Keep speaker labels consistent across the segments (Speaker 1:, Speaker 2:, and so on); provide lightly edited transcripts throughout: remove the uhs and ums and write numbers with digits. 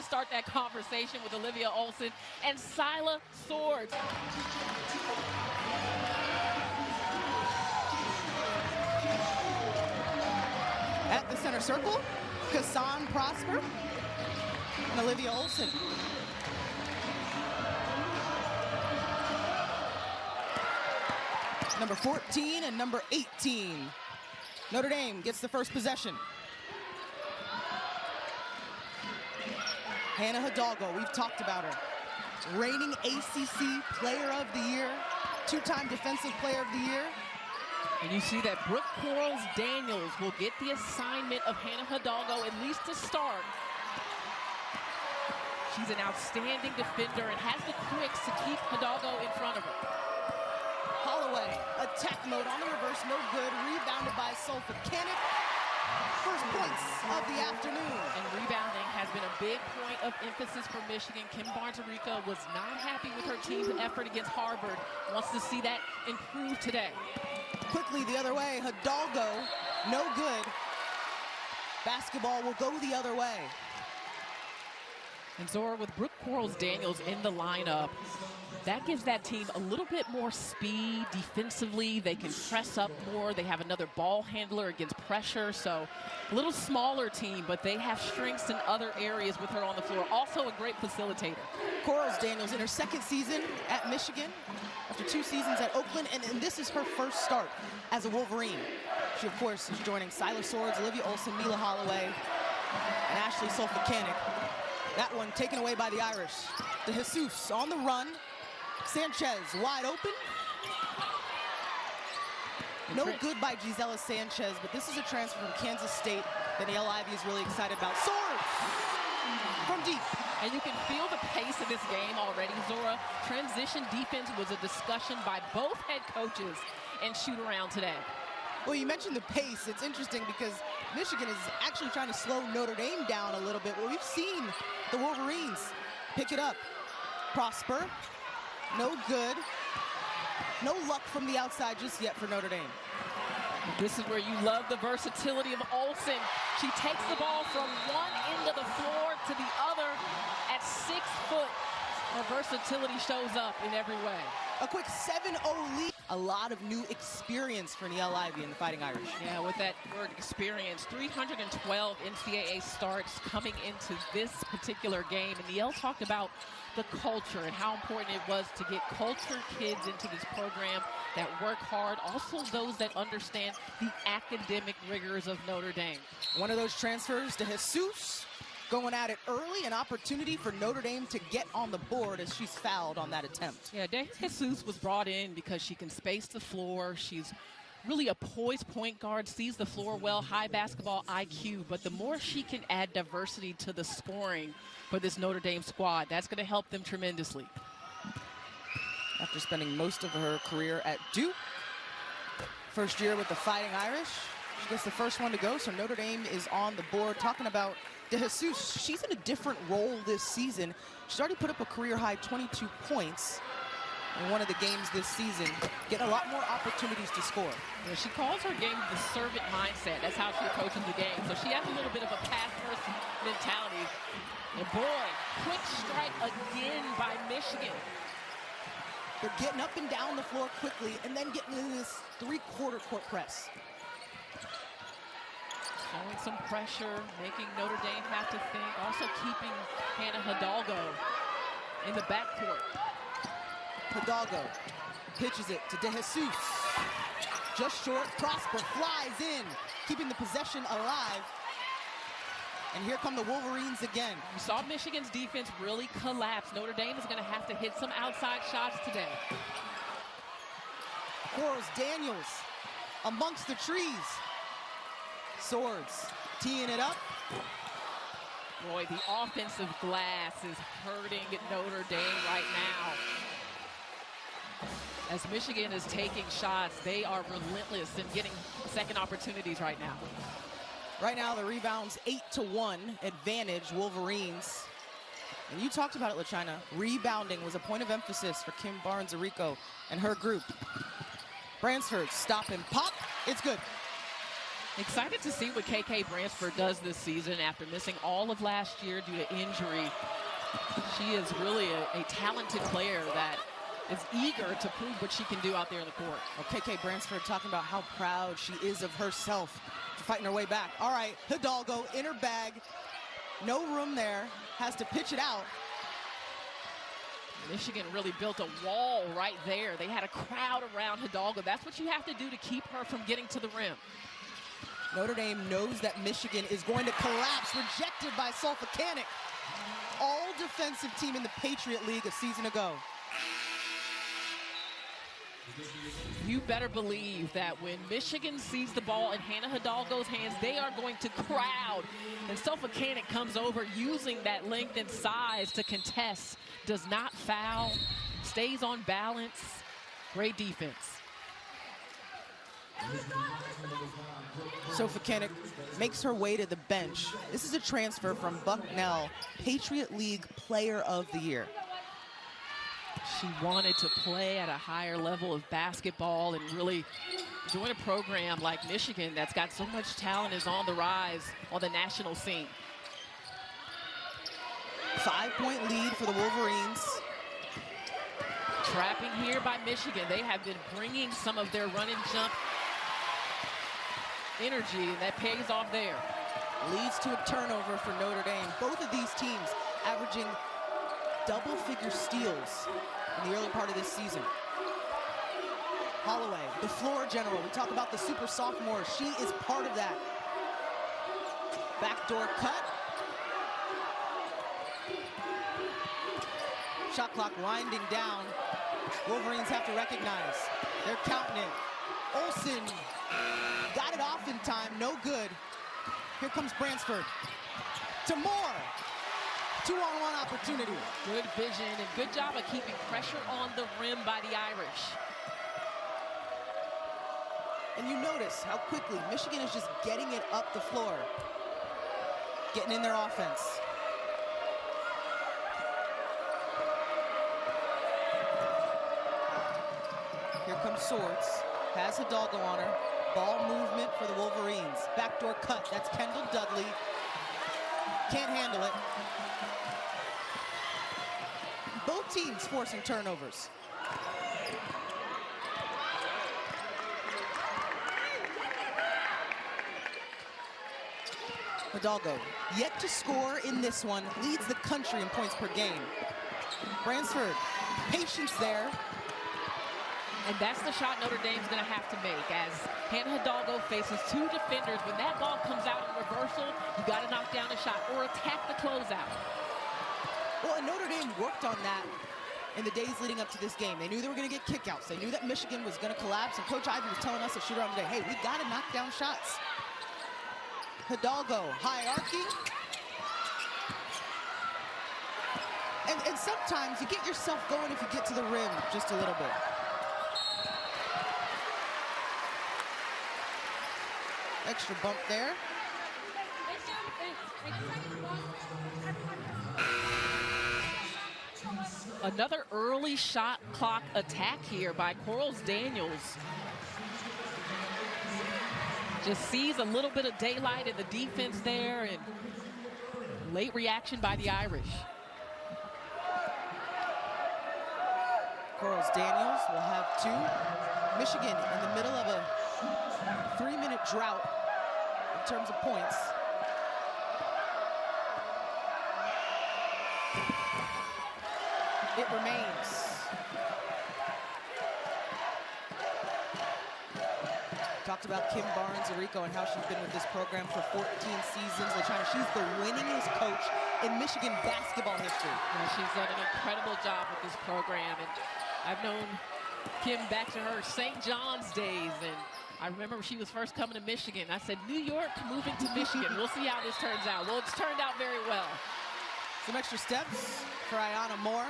Speaker 1: start that conversation with Olivia Olson and Sila Swords.
Speaker 2: At the center circle, Kassan Prosper and Olivia Olson. Number 14 and number 18. Notre Dame gets the first possession. Hannah Hidalgo, we've talked about her. Reigning ACC Player of the Year, two-time Defensive Player of the Year.
Speaker 1: And you see that Brooke Quarles-Daniels will get the assignment of Hannah Hidalgo, at least to start. She's an outstanding defender and has the quicks to keep Hidalgo in front of her.
Speaker 2: Holloway, attack mode on the reverse, no good. Rebounded by Sulphur-Cannick. First points of the afternoon.
Speaker 1: And rebounding has been a big point of emphasis for Michigan. Kim Barnes-Arica was not happy with her team's effort against Harvard. Wants to see that improve today.
Speaker 2: Quickly the other way, Hidalgo, no good. Basketball will go the other way.
Speaker 1: And Zora, with Brooke Quarles-Daniels in the lineup, that gives that team a little bit more speed defensively. They can press up more. They have another ball handler against pressure. So a little smaller team, but they have strengths in other areas with her on the floor. Also a great facilitator.
Speaker 2: Quarles-Daniels in her second season at Michigan after 2 seasons at Oakland, and this is her first start as a Wolverine. She, of course, is joining Sila Swords, Olivia Olson, Mila Holloway, and Ashley Sulphur-Cannick. That one taken away by the Irish. De Jesus on the run. Sanchez wide open. No good by Gisela Sanchez, but this is a transfer from Kansas State that Niele Ivey is really excited about. Swords from deep.
Speaker 1: And you can feel the pace of this game already, Zora. Transition defense was a discussion by both head coaches and shoot-around today.
Speaker 2: Well, you mentioned the pace. It's interesting because Michigan is actually trying to slow Notre Dame down a little bit. Well, we've seen the Wolverines pick it up. Prosper, no good. No luck from the outside just yet for Notre Dame.
Speaker 1: This is where you love the versatility of Olson. She takes the ball from one end of the floor to the other at 6 foot. Her versatility shows up in every way.
Speaker 2: A quick 7-0 lead. A lot of new experience for Niele Ivey and the Fighting Irish.
Speaker 1: Yeah, with that word experience, 312 NCAA starts coming into this particular game. And Niele talked about the culture and how important it was to get cultured kids into this program that work hard. Also those that understand the academic rigors of Notre Dame.
Speaker 2: One of those transfers to Jesus. Going at it early, an opportunity for Notre Dame to get on the board as she's fouled on that attempt.
Speaker 1: Yeah, De Jesus was brought in because she can space the floor. She's really a poised point guard, sees the floor well, high basketball IQ. But the more she can add diversity to the scoring for this Notre Dame squad, that's going to help them tremendously.
Speaker 2: After spending most of her career at Duke, first year with the Fighting Irish, she gets the first one to go, so Notre Dame is on the board. Talking about De Jesus, she's in a different role this season. She's already put up a career-high 22 points in one of the games this season, getting a lot more opportunities to score.
Speaker 1: Yeah, she calls her game the servant mindset. That's how she approaches the game. So she has a little bit of a pass-first mentality. And boy, quick strike again by Michigan.
Speaker 2: They're getting up and down the floor quickly and then getting into this three-quarter court press.
Speaker 1: Showing some pressure, making Notre Dame have to think. Also keeping Hannah Hidalgo in the backcourt.
Speaker 2: Hidalgo pitches it to De Jesus. Just short, Prosper flies in, keeping the possession alive. And here come the Wolverines again.
Speaker 1: You saw Michigan's defense really collapse. Notre Dame is going to have to hit some outside shots today.
Speaker 2: Quarles-Daniels amongst the trees. Swords teeing it up.
Speaker 1: Boy, the offensive glass is hurting Notre Dame right now. As Michigan is taking shots, they are relentless in getting second opportunities right now.
Speaker 2: Right now, the rebound's 8-1 advantage, Wolverines. And you talked about it, LaChina. Rebounding was a point of emphasis for Kim Barnes-Arica and her group. Bransford, stop and pop. It's good.
Speaker 1: Excited to see what KK Bransford does this season after missing all of last year due to injury. She is really a talented player that is eager to prove what she can do out there in the court.
Speaker 2: Well, KK Bransford talking about how proud she is of herself, fighting her way back. All right, Hidalgo in her bag. No room there. Has to pitch it out.
Speaker 1: Michigan really built a wall right there. They had a crowd around Hidalgo. That's what you have to do to keep her from getting to the rim.
Speaker 2: Notre Dame knows that Michigan is going to collapse. Rejected by Sulphicanic. All defensive team in the Patriot League a season ago.
Speaker 1: You better believe that when Michigan sees the ball in Hannah Hidalgo's hands, they are going to crowd. And Sulphicanic comes over using that length and size to contest. Does not foul, stays on balance. Great defense.
Speaker 2: Sulphicanic makes her way to the bench. This is a transfer from Bucknell, Patriot League Player of the Year.
Speaker 1: She wanted to play at a higher level of basketball and really join a program like Michigan that's got so much talent, is on the rise on the national scene.
Speaker 2: 5-point lead for the Wolverines.
Speaker 1: Trapping here by Michigan. They have been bringing some of their run and jump energy, and that pays off there.
Speaker 2: Leads to a turnover for Notre Dame. Both of these teams averaging double-figure steals in the early part of this season. Holloway, the floor general. We talk about the super sophomore. She is part of that. Backdoor cut. Shot clock winding down. Wolverines have to recognize. They're counting it. Olsen got it off in time, no good. Here comes Bransford. To Moore. 2-on-1 opportunity.
Speaker 1: Good vision and good job of keeping pressure on the rim by the Irish.
Speaker 2: And you notice how quickly Michigan is just getting it up the floor. Getting in their offense. Here comes Swords. Has Hidalgo on her. Ball movement for the Wolverines. Backdoor cut. That's Kendall Dudley. Can't handle it. Both teams forcing turnovers. Hidalgo, yet to score in this one, leads the country in points per game. Bransford, patience there.
Speaker 1: And that's the shot Notre Dame's going to have to make as Hannah Hidalgo faces two defenders. When that ball comes out in reversal, you got to knock down a shot or attack the closeout.
Speaker 2: Well, and Notre Dame worked on that in the days leading up to this game. They knew they were going to get kickouts. They knew that Michigan was going to collapse, and Coach Ivey was telling us at shoot-around today, hey, we got to knock down shots. Hidalgo, hierarchy. And sometimes you get yourself going if you get to the rim just a little bit. Extra bump there.
Speaker 1: Another early shot clock attack here by Corals Daniels. Just sees a little bit of daylight in the defense there, and late reaction by the Irish.
Speaker 2: Corals Daniels will have two. Michigan in the middle of a 3-minute drought in terms of points. It remains. Talked about Kim Barnes-Arico and how she's been with this program for 14 seasons. She's the winningest coach in Michigan basketball history.
Speaker 1: Yeah, she's done an incredible job with this program, and I've known Kim back to her St. John's days, and I remember when she was first coming to Michigan. I said, New York moving to Michigan. We'll see how this turns out. Well, it's turned out very well.
Speaker 2: Some extra steps for Ayanna Moore.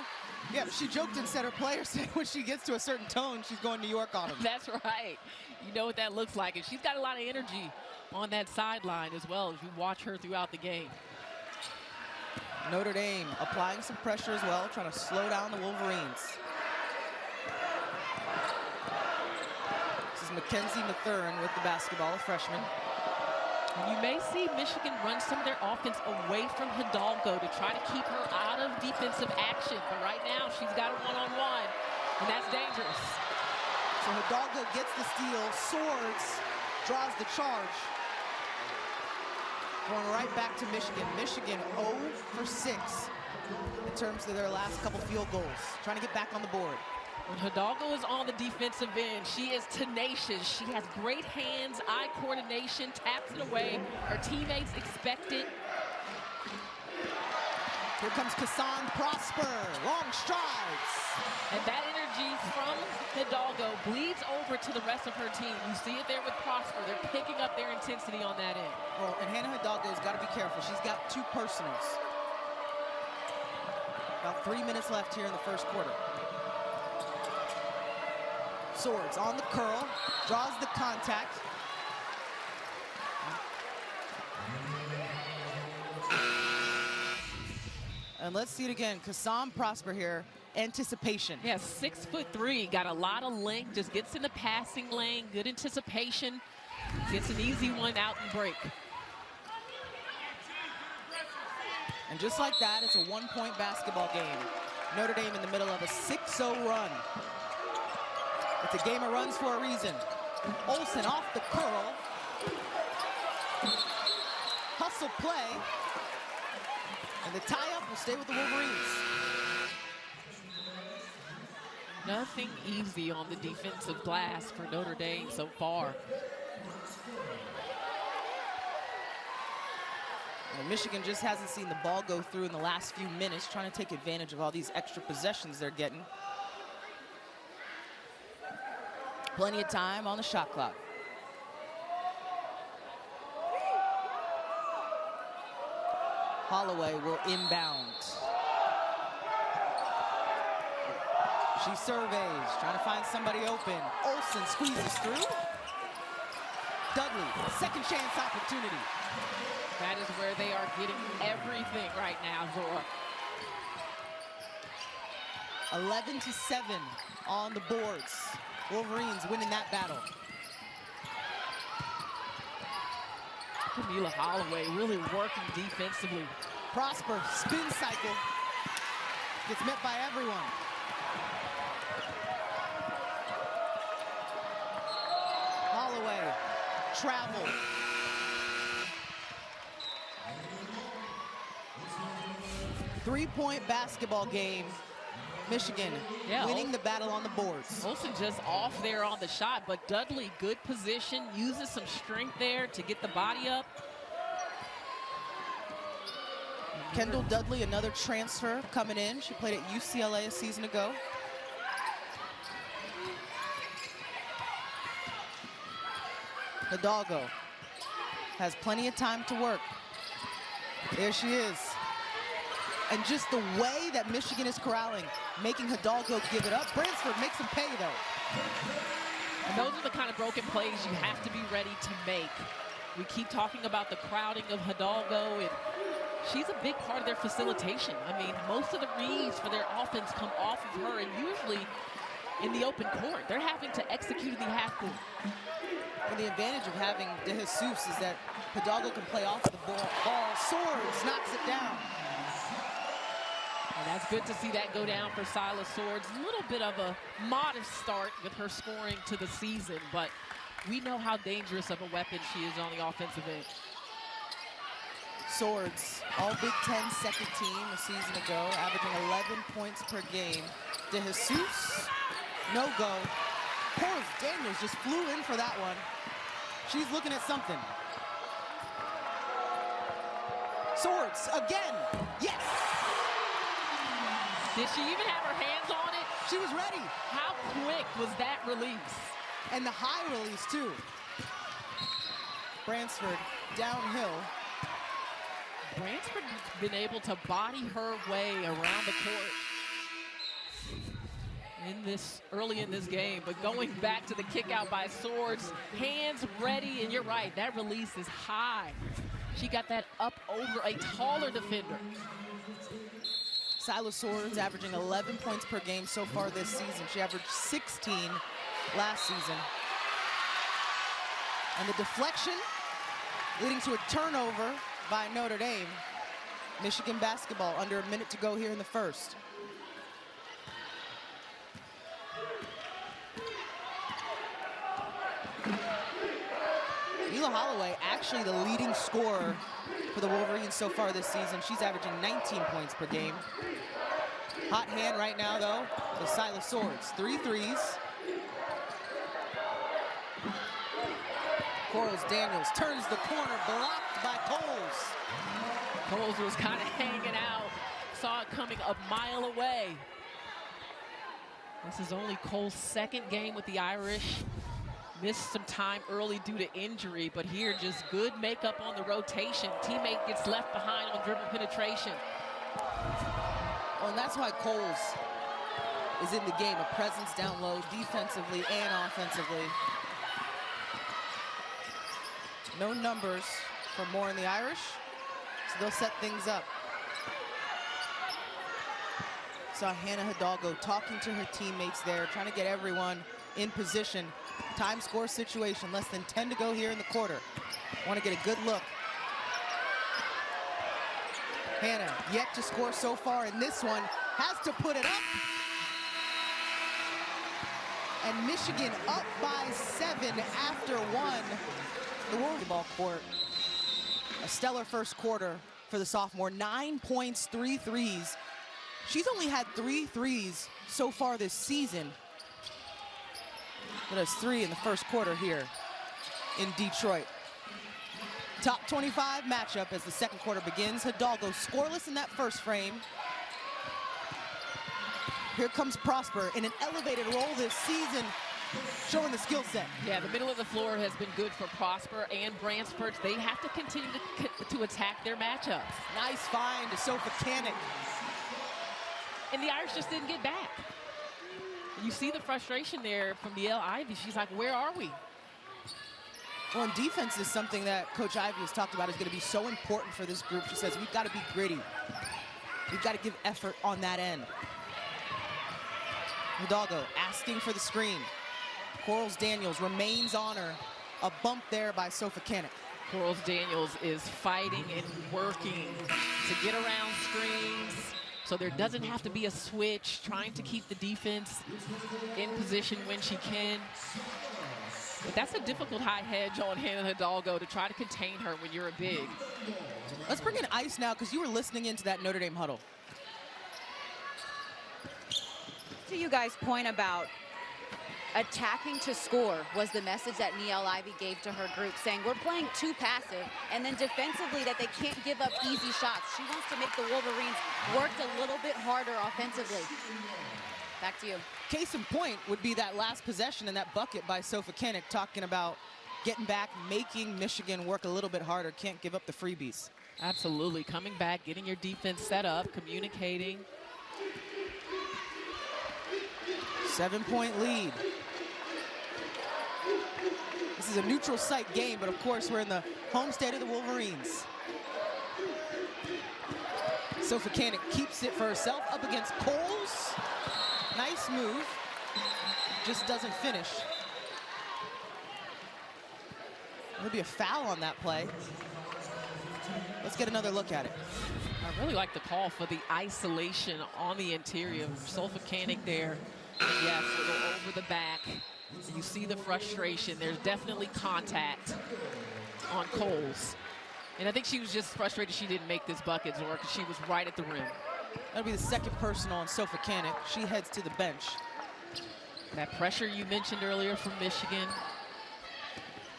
Speaker 2: Yeah, she joked and said her players say when she gets to a certain tone, she's going New York on them.
Speaker 1: That's right. You know what that looks like. And she's got a lot of energy on that sideline as well as you watch her throughout the game.
Speaker 2: Notre Dame applying some pressure as well, trying to slow down the Wolverines. This is Mackenzie Mathurin with the basketball, a freshman.
Speaker 1: You may see Michigan run some of their offense away from Hidalgo to try to keep her out of defensive action. But right now, she's got a one-on-one, and that's dangerous.
Speaker 2: So Hidalgo gets the steal. Swords draws the charge. Going right back to Michigan. Michigan 0 for 6 in terms of their last couple field goals. Trying to get back on the board.
Speaker 1: When Hidalgo is on the defensive end, she is tenacious. She has great hands, eye coordination, taps it away. Her teammates expect it.
Speaker 2: Here comes Kassan Prosper, long strides.
Speaker 1: And that energy from Hidalgo bleeds over to the rest of her team. You see it there with Prosper. They're picking up their intensity on that end.
Speaker 2: Well, and Hannah Hidalgo's got to be careful. She's got 2 personals. About 3 minutes left here in the first quarter. Swords on the curl, draws the contact. And let's see it again. Kassan Prosper here, anticipation.
Speaker 1: Yeah, 6'3", got a lot of length, just gets in the passing lane, good anticipation, gets an easy one out and break.
Speaker 2: And just like that, it's a 1-point basketball game. Notre Dame in the middle of a 6-0 run. It's a game of runs for a reason. Olsen off the curl. Hustle play. And the tie-up will stay with the Wolverines.
Speaker 1: Nothing easy on the defensive glass for Notre Dame so far.
Speaker 2: Well, Michigan just hasn't seen the ball go through in the last few minutes, trying to take advantage of all these extra possessions they're getting. Plenty of time on the shot clock. Holloway will inbound. She surveys, trying to find somebody open. Olsen squeezes through. Dudley, second chance opportunity.
Speaker 1: That is where they are getting everything right now, Zora.
Speaker 2: 11-7 on the boards. Wolverines winning that battle.
Speaker 1: Camila Holloway really working defensively.
Speaker 2: Prosper, spin cycle. Gets met by everyone. Holloway, travel. Three-point basketball game. Michigan winning the battle on the boards.
Speaker 1: Olsen just off there on the shot, but Dudley, good position, uses some strength there to get the body up.
Speaker 2: Kendall Dudley, another transfer coming in. She played at UCLA a season ago. Hidalgo has plenty of time to work. There she is. And just the way that Michigan is corralling, making Hidalgo give it up. Bransford makes them pay, though.
Speaker 1: And those are the kind of broken plays you have to be ready to make. We keep talking about the crowding of Hidalgo, and she's a big part of their facilitation. I mean, most of the reads for their offense come off of her, and usually in the open court. They're having to execute in the half court.
Speaker 2: And the advantage of having De Jesus is that Hidalgo can play off the ball. Swords knocks it down.
Speaker 1: And that's good to see that go down for Silas Swords. A little bit of a modest start with her scoring to the season, but we know how dangerous of a weapon she is on the offensive end.
Speaker 2: Swords, all Big Ten second team a season ago, averaging 11 points per game. De Jesus, no go. Porras Daniels just flew in for that one. She's looking at something. Swords again, yes!
Speaker 1: Did she even have her hands on it?
Speaker 2: She was ready.
Speaker 1: How quick was that release?
Speaker 2: And the high release, too. Bransford downhill.
Speaker 1: Bransford has been able to body her way around the court early in this game, but going back to the kick out by Swords, hands ready, and you're right, that release is high. She got that up over a taller defender.
Speaker 2: Silas Swords averaging 11 points per game so far this season. She averaged 16 last season. And the deflection leading to a turnover by Notre Dame. Michigan basketball, under a minute to go here in the first. Ela Holloway, actually the leading scorer for the Wolverines so far this season. She's averaging 19 points per game. Hot hand right now, though, the Silas Swords. 3 threes. Corals Daniels turns the corner, blocked by Coles.
Speaker 1: Coles was kind of hanging out. Saw it coming a mile away. This is only Cole's second game with the Irish. Missed some time early due to injury, but here just good makeup on the rotation. Teammate gets left behind on dribble penetration.
Speaker 2: Well, and that's why Coles is in the game, a presence down low, defensively and offensively. No numbers for Moore and the Irish, so they'll set things up. Saw Hannah Hidalgo talking to her teammates there, trying to get everyone in position. Time score situation, less than 10 to go here in the quarter. Want to get a good look. Hannah yet to score so far in this one, has to put it up. And Michigan up by 7 after 1. The volleyball court, a stellar first quarter for the sophomore. 9 points, 3 threes. She's only had 3 threes so far this season. But that's 3 in the first quarter here in Detroit. Top 25 matchup as the second quarter begins. Hidalgo scoreless in that first frame. Here comes Prosper in an elevated role this season, showing the skill set.
Speaker 1: Yeah, the middle of the floor has been good for Prosper and Bransford. They have to continue to attack their matchups.
Speaker 2: Nice find to Sofa Canick.
Speaker 1: And the Irish just didn't get back. You see the frustration there from Niele Ivey. She's like, where are we?
Speaker 2: Well, and defense is something that Coach Ivey has talked about is going to be so important for this group. She says, we've got to be gritty. We've got to give effort on that end. Hidalgo asking for the screen. Corals Daniels remains on her. A bump there by Sofa Canick.
Speaker 1: Corals Daniels is fighting and working to get around screens, so there doesn't have to be a switch, trying to keep the defense in position when she can. But that's a difficult high hedge on Hannah Hidalgo to try to contain her when you're a big.
Speaker 2: Let's bring in Ice now, because you were listening into that Notre Dame huddle.
Speaker 3: To you guys' point about attacking to score was the message that Niele Ivey gave to her group, saying we're playing too passive, and then defensively that they can't give up easy shots. She wants to make the Wolverines work a little bit harder offensively. Back to you.
Speaker 2: Case in point would be that last possession and that bucket by Sofa Canick, talking about getting back, making Michigan work a little bit harder, can't give up the freebies.
Speaker 1: Absolutely, coming back, getting your defense set up, communicating.
Speaker 2: 7-point lead. This is a neutral site game, but of course we're in the home state of the Wolverines. Sofa Canick keeps it for herself up against Coles. Nice move, just doesn't finish. There'll be a foul on that play. Let's get another look at it.
Speaker 1: I really like the call for the isolation on the interior. Sofa Canick there. Yes, a little over the back. You see the frustration. There's definitely contact on Coles. And I think she was just frustrated she didn't make this bucket, Zora, because she was right at the rim.
Speaker 2: That'll be the second personal on Sofa Canick. She heads to the bench.
Speaker 1: That pressure you mentioned earlier from Michigan.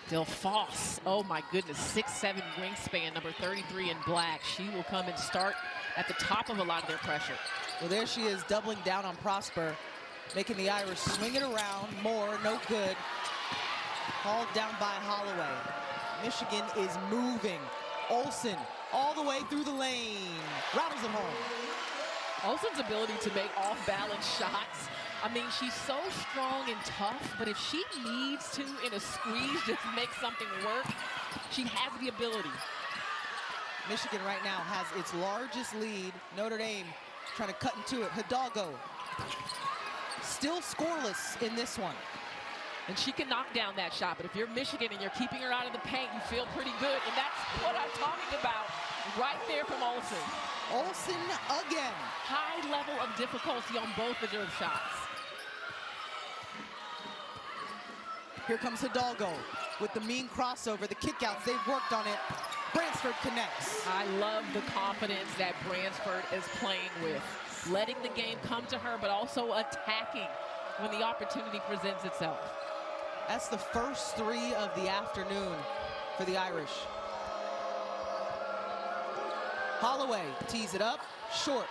Speaker 1: Del Foss, oh my goodness, 6'7" wingspan, number 33 in black. She will come and start at the top of a lot of their pressure.
Speaker 2: Well, there she is, doubling down on Prosper, making the Irish swing it around. More, no good. Called down by Holloway. Michigan is moving. Olsen all the way through the lane. Rattles it home.
Speaker 1: Olsen's ability to make off-balance shots. I mean, she's so strong and tough, but if she needs to, in a squeeze, just make something work, she has the ability.
Speaker 2: Michigan right now has its largest lead. Notre Dame trying to cut into it. Hidalgo still scoreless in this one.
Speaker 1: And she can knock down that shot. But if you're Michigan and you're keeping her out of the paint, you feel pretty good. And that's what I'm talking about right there from Olsen.
Speaker 2: Olsen again.
Speaker 1: High level of difficulty on both of their shots.
Speaker 2: Here comes Hidalgo with the mean crossover, the kickouts. They've worked on it. Bransford connects.
Speaker 1: I love the confidence that Bransford is playing with. Letting the game come to her, but also attacking when the opportunity presents itself.
Speaker 2: That's the first 3 of the afternoon for the Irish. Holloway tees it up, short.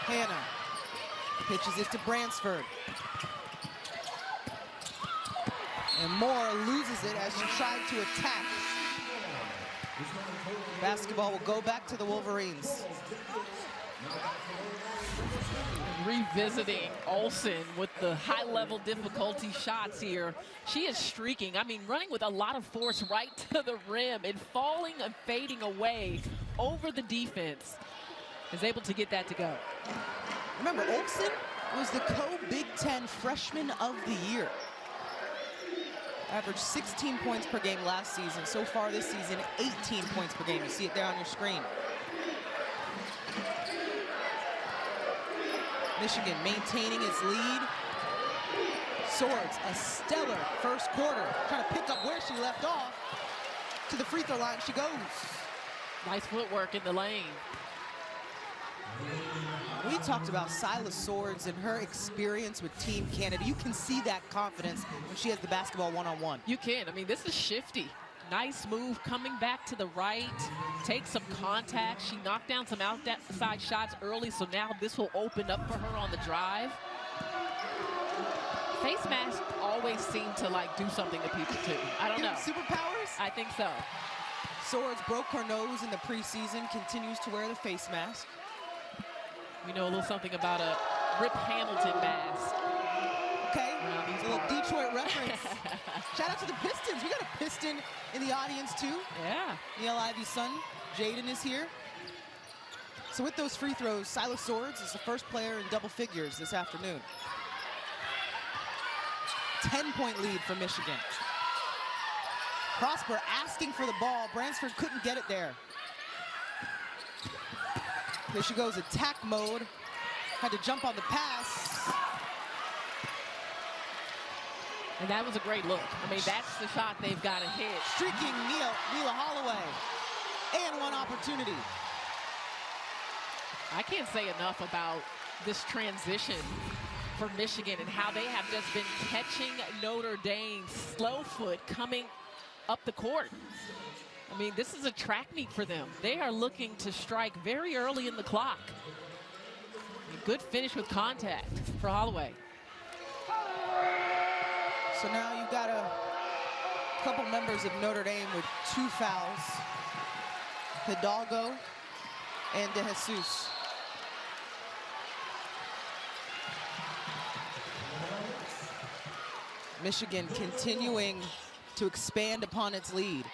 Speaker 2: Hannah pitches it to Bransford. And Moore loses it as she tried to attack. Basketball will go back to the Wolverines.
Speaker 1: Revisiting Olsen with the high-level difficulty shots here. She is streaking. I mean, running with a lot of force right to the rim and falling and fading away over the defense. Is able to get that to go.
Speaker 2: Remember, Olsen was the co-Big Ten Freshman of the Year. Averaged 16 points per game last season. So far this season, 18 points per game. You see it there on your screen. Michigan maintaining its lead. Swords, a stellar first quarter. Trying to pick up where she left off. To the free throw line she goes.
Speaker 1: Nice footwork in the lane.
Speaker 2: We talked about Silas Swords and her experience with Team Canada. You can see that confidence when she has the basketball one-on-one.
Speaker 1: You can. I mean, this is shifty. Nice move coming back to the right. Take some contact. She knocked down some outside shots early, so now this will open up for her on the drive. Face masks always seem to, like, do something to people, too. I don't know.
Speaker 2: Superpowers?
Speaker 1: I think so.
Speaker 2: Swords broke her nose in the preseason, continues to wear the face mask.
Speaker 1: We know a little something about a Rip Hamilton mask.
Speaker 2: Okay, a little Detroit reference. Shout out to the Pistons. We got a Piston in the audience too.
Speaker 1: Yeah.
Speaker 2: Neil Ivy's son, Jaden, is here. So with those free throws, Silas Swords is the first player in double figures this afternoon. 10-point lead for Michigan. Prosper asking for the ball. Bransford couldn't get it there. There she goes, attack mode. Had to jump on the pass.
Speaker 1: And that was a great look. I mean, that's the shot they've got to hit.
Speaker 2: Streaking Mila Holloway. And one opportunity.
Speaker 1: I can't say enough about this transition for Michigan and how they have just been catching Notre Dame slow foot coming up the court. I mean, this is a track meet for them. They are looking to strike very early in the clock. A good finish with contact for Holloway.
Speaker 2: So now you've got a couple members of Notre Dame with 2 fouls. Hidalgo and De Jesus. Michigan continuing to expand upon its lead.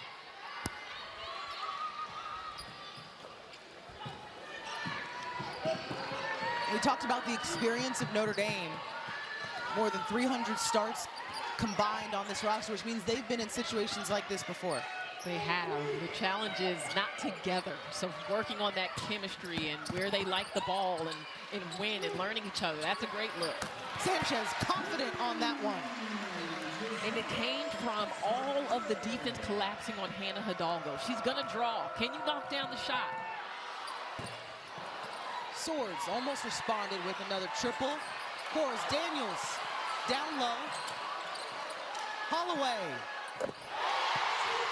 Speaker 2: We talked about the experience of Notre Dame. More than 300 starts combined on this roster, which means they've been in situations like this before.
Speaker 1: They have. The challenge is not together. So working on that chemistry and where they like the ball and win and learning each other. That's a great look.
Speaker 2: Sanchez confident on that one.
Speaker 1: And it came from all of the defense collapsing on Hannah Hidalgo. She's going to draw. Can you knock down the shot?
Speaker 2: Swords almost responded with another triple. Cores Daniels down low. Holloway.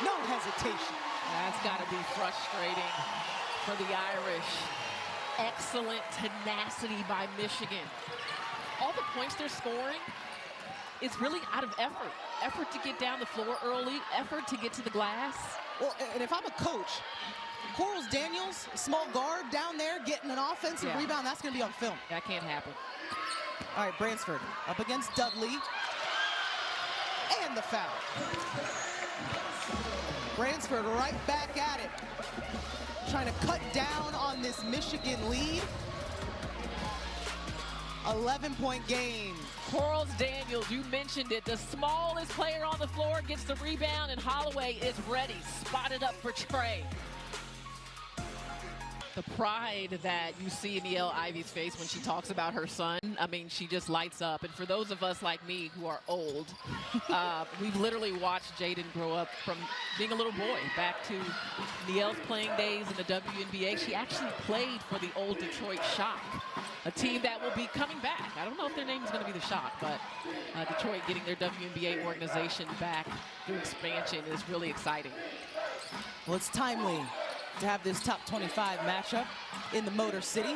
Speaker 2: No hesitation.
Speaker 1: That's got to be frustrating for the Irish. Excellent tenacity by Michigan. All the points they're scoring, it's really out of effort. Effort to get down the floor early, effort to get to the glass.
Speaker 2: Well, and if I'm a coach, Corals Daniels, small guard down there getting an offensive rebound, that's going to be on film.
Speaker 1: That can't happen.
Speaker 2: All right, Bransford up against Dudley. And the foul. Bransford right back at it. Trying to cut down on this Michigan lead. 11-point game.
Speaker 1: Corals Daniels, you mentioned it. The smallest player on the floor gets the rebound, and Holloway is ready. Spotted up for Trey. The pride that you see in Niele Ivy's face when she talks about her son, I mean, she just lights up. And for those of us like me who are old, we've literally watched Jaden grow up from being a little boy back to Niele's playing days in the WNBA. She actually played for the old Detroit Shock, a team that will be coming back. I don't know if their name is going to be the Shock, but Detroit getting their WNBA organization back through expansion is really exciting.
Speaker 2: Well, it's timely to have this top 25 matchup in the Motor City.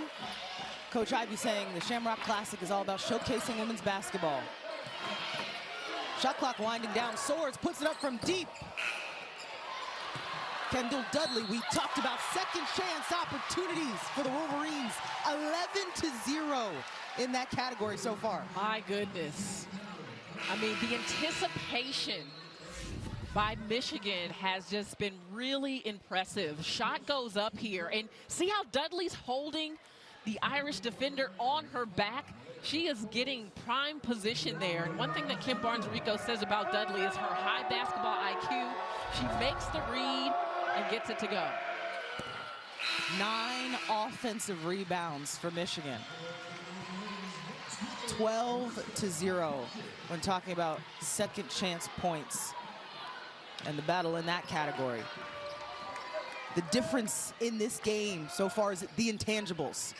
Speaker 2: Coach Ivy saying the Shamrock Classic is all about showcasing women's basketball. Shot clock winding down. Swords puts it up from deep. Kendall Dudley, we talked about second chance opportunities for the Wolverines. 11-0 in that category so far.
Speaker 1: My goodness. I mean, the anticipation by Michigan has just been really impressive. Shot goes up here, and see how Dudley's holding the Irish defender on her back? She is getting prime position there. And one thing that Kim Barnes-Rico says about Dudley is her high basketball IQ. She makes the read and gets it to go.
Speaker 2: 9 offensive rebounds for Michigan. 12-0 when talking about second chance points and the battle in that category. The difference in this game so far is the intangibles.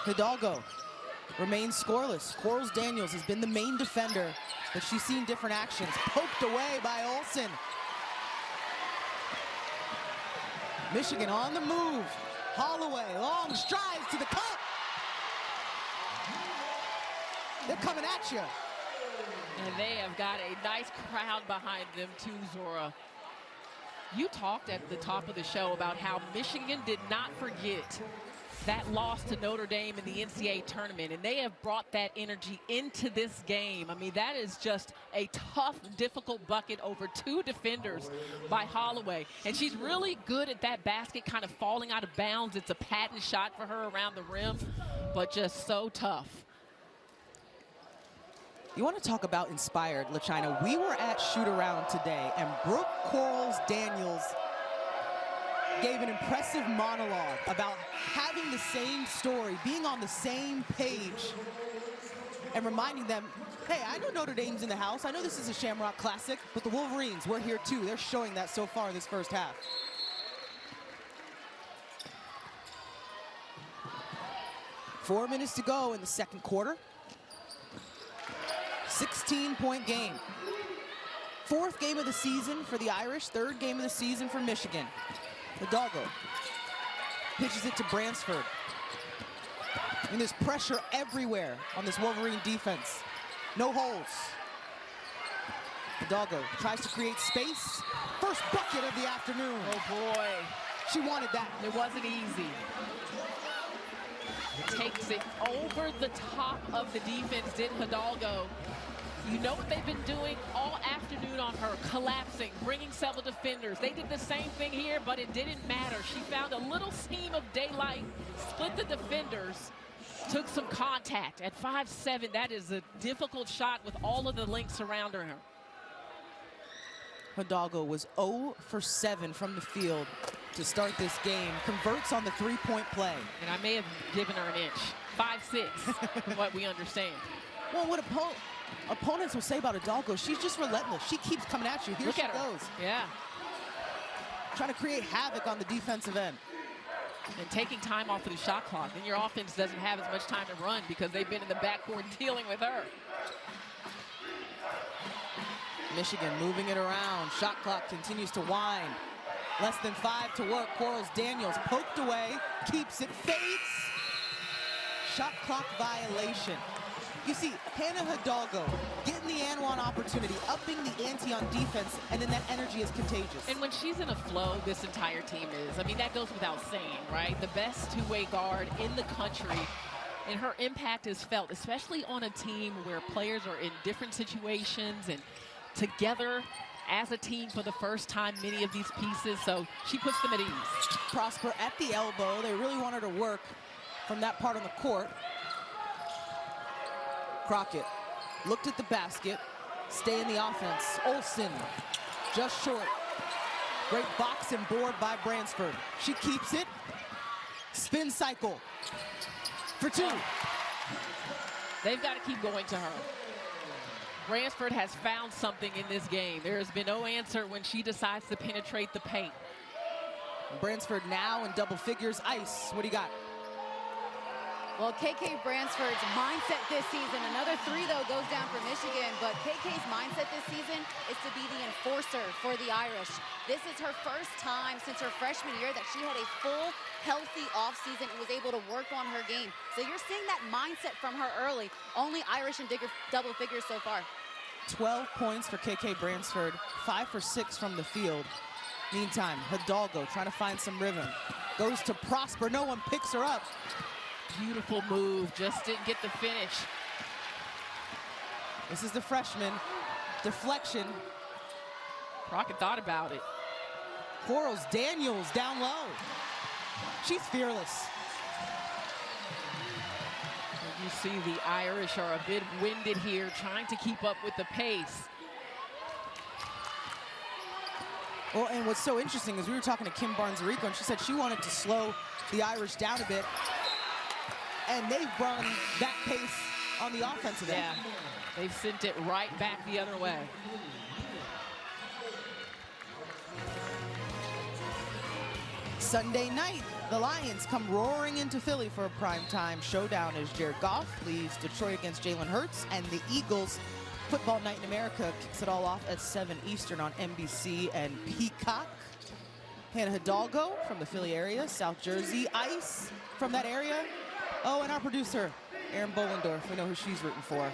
Speaker 2: Hidalgo remains scoreless. Corals Daniels has been the main defender, but she's seen different actions. Poked away by Olsen. Michigan on the move. Holloway, long strides to the cup. They're coming at you.
Speaker 1: And they have got a nice crowd behind them too, Zora. You talked at the top of the show about how Michigan did not forget that loss to Notre Dame in the NCAA tournament, and they have brought that energy into this game. I mean, that is just a tough, difficult bucket over 2 defenders by Holloway. And she's really good at that basket kind of falling out of bounds. It's a patent shot for her around the rim, but just so tough.
Speaker 2: You want to talk about inspired, LaChina? We were at shoot-around today, and Brooke Corals Daniels gave an impressive monologue about having the same story, being on the same page, and reminding them, hey, I know Notre Dame's in the house. I know this is a Shamrock Classic, but the Wolverines, we're here too. They're showing that so far in this first half. Four minutes to go in the second quarter. 16-point game. 4th game of the season for the Irish, 3rd game of the season for Michigan. Hidalgo pitches it to Bransford. And there's pressure everywhere on this Wolverine defense. No holes. Hidalgo tries to create space. First bucket of the afternoon.
Speaker 1: Oh boy.
Speaker 2: She wanted that.
Speaker 1: It wasn't easy. Takes it over the top of the defense, did Hidalgo. You know what they've been doing all afternoon on her, collapsing, bringing several defenders. They did the same thing here, but it didn't matter. She found a little seam of daylight, split the defenders, took some contact. At 5'7", that is a difficult shot with all of the length surrounding her.
Speaker 2: Hidalgo was 0 for 7 from the field to start this game. Converts on the 3-point play.
Speaker 1: And I may have given her an inch. 5'6", from what we understand.
Speaker 2: Well, what opponents will say about Hidalgo, she's just relentless. She keeps coming at you. Here she goes.
Speaker 1: Yeah.
Speaker 2: Trying to create havoc on the defensive end.
Speaker 1: And taking time off of the shot clock. Then your offense doesn't have as much time to run because they've been in the backcourt dealing with her.
Speaker 2: Michigan moving it around. Shot clock continues to wind. Less than 5 to work. Corals Daniels poked away, keeps it, fades. Shot clock violation. You see, Hannah Hidalgo getting the and one opportunity, upping the ante on defense, and then that energy is contagious.
Speaker 1: And when she's in a flow, this entire team is. I mean, that goes without saying, right? The best two-way guard in the country, and her impact is felt, especially on a team where players are in different situations and together as a team for the first time, many of these pieces, so she puts them at ease.
Speaker 2: Prosper at the elbow. They really want her to work from that part on the court. Crockett looked at the basket, stay in the offense. Olsen just short. Great box and board by Bransford. She keeps it. Spin cycle for two.
Speaker 1: They've got to keep going to her. Bransford has found something in this game. There has been no answer when she decides to penetrate the paint.
Speaker 2: Bransford now in double figures. Ice, what do you got?
Speaker 3: Well, KK Bransford's mindset this season, another three, though, goes down for Michigan, but KK's mindset this season is to be the enforcer for the Irish. This is her first time since her freshman year that she had a full, healthy offseason and was able to work on her game. So you're seeing that mindset from her early. Only Irish in double figures so far.
Speaker 2: 12 points for KK Bransford, 5 for 6 from the field. Meantime, Hidalgo trying to find some rhythm. Goes to Prosper, no one picks her up.
Speaker 1: Beautiful move, just didn't get the finish.
Speaker 2: This is the freshman. Deflection.
Speaker 1: Crockett thought about it.
Speaker 2: Quarles Daniels down low. She's fearless.
Speaker 1: You see the Irish are a bit winded here, trying to keep up with the pace.
Speaker 2: Well, and what's so interesting is we were talking to Kim Barnes-Arico, and she said she wanted to slow the Irish down a bit. And they've run that pace on the offensive end.
Speaker 1: Yeah, they've sent it right back the other way.
Speaker 2: Sunday night, the Lions come roaring into Philly for a primetime showdown as Jared Goff leads Detroit against Jalen Hurts, and the Eagles Football Night in America kicks it all off at 7 Eastern on NBC and Peacock. Hannah Hidalgo from the Philly area, South Jersey. Ice from that area. Oh, and our producer, Aaron Bollendorf. We know who she's rooting for.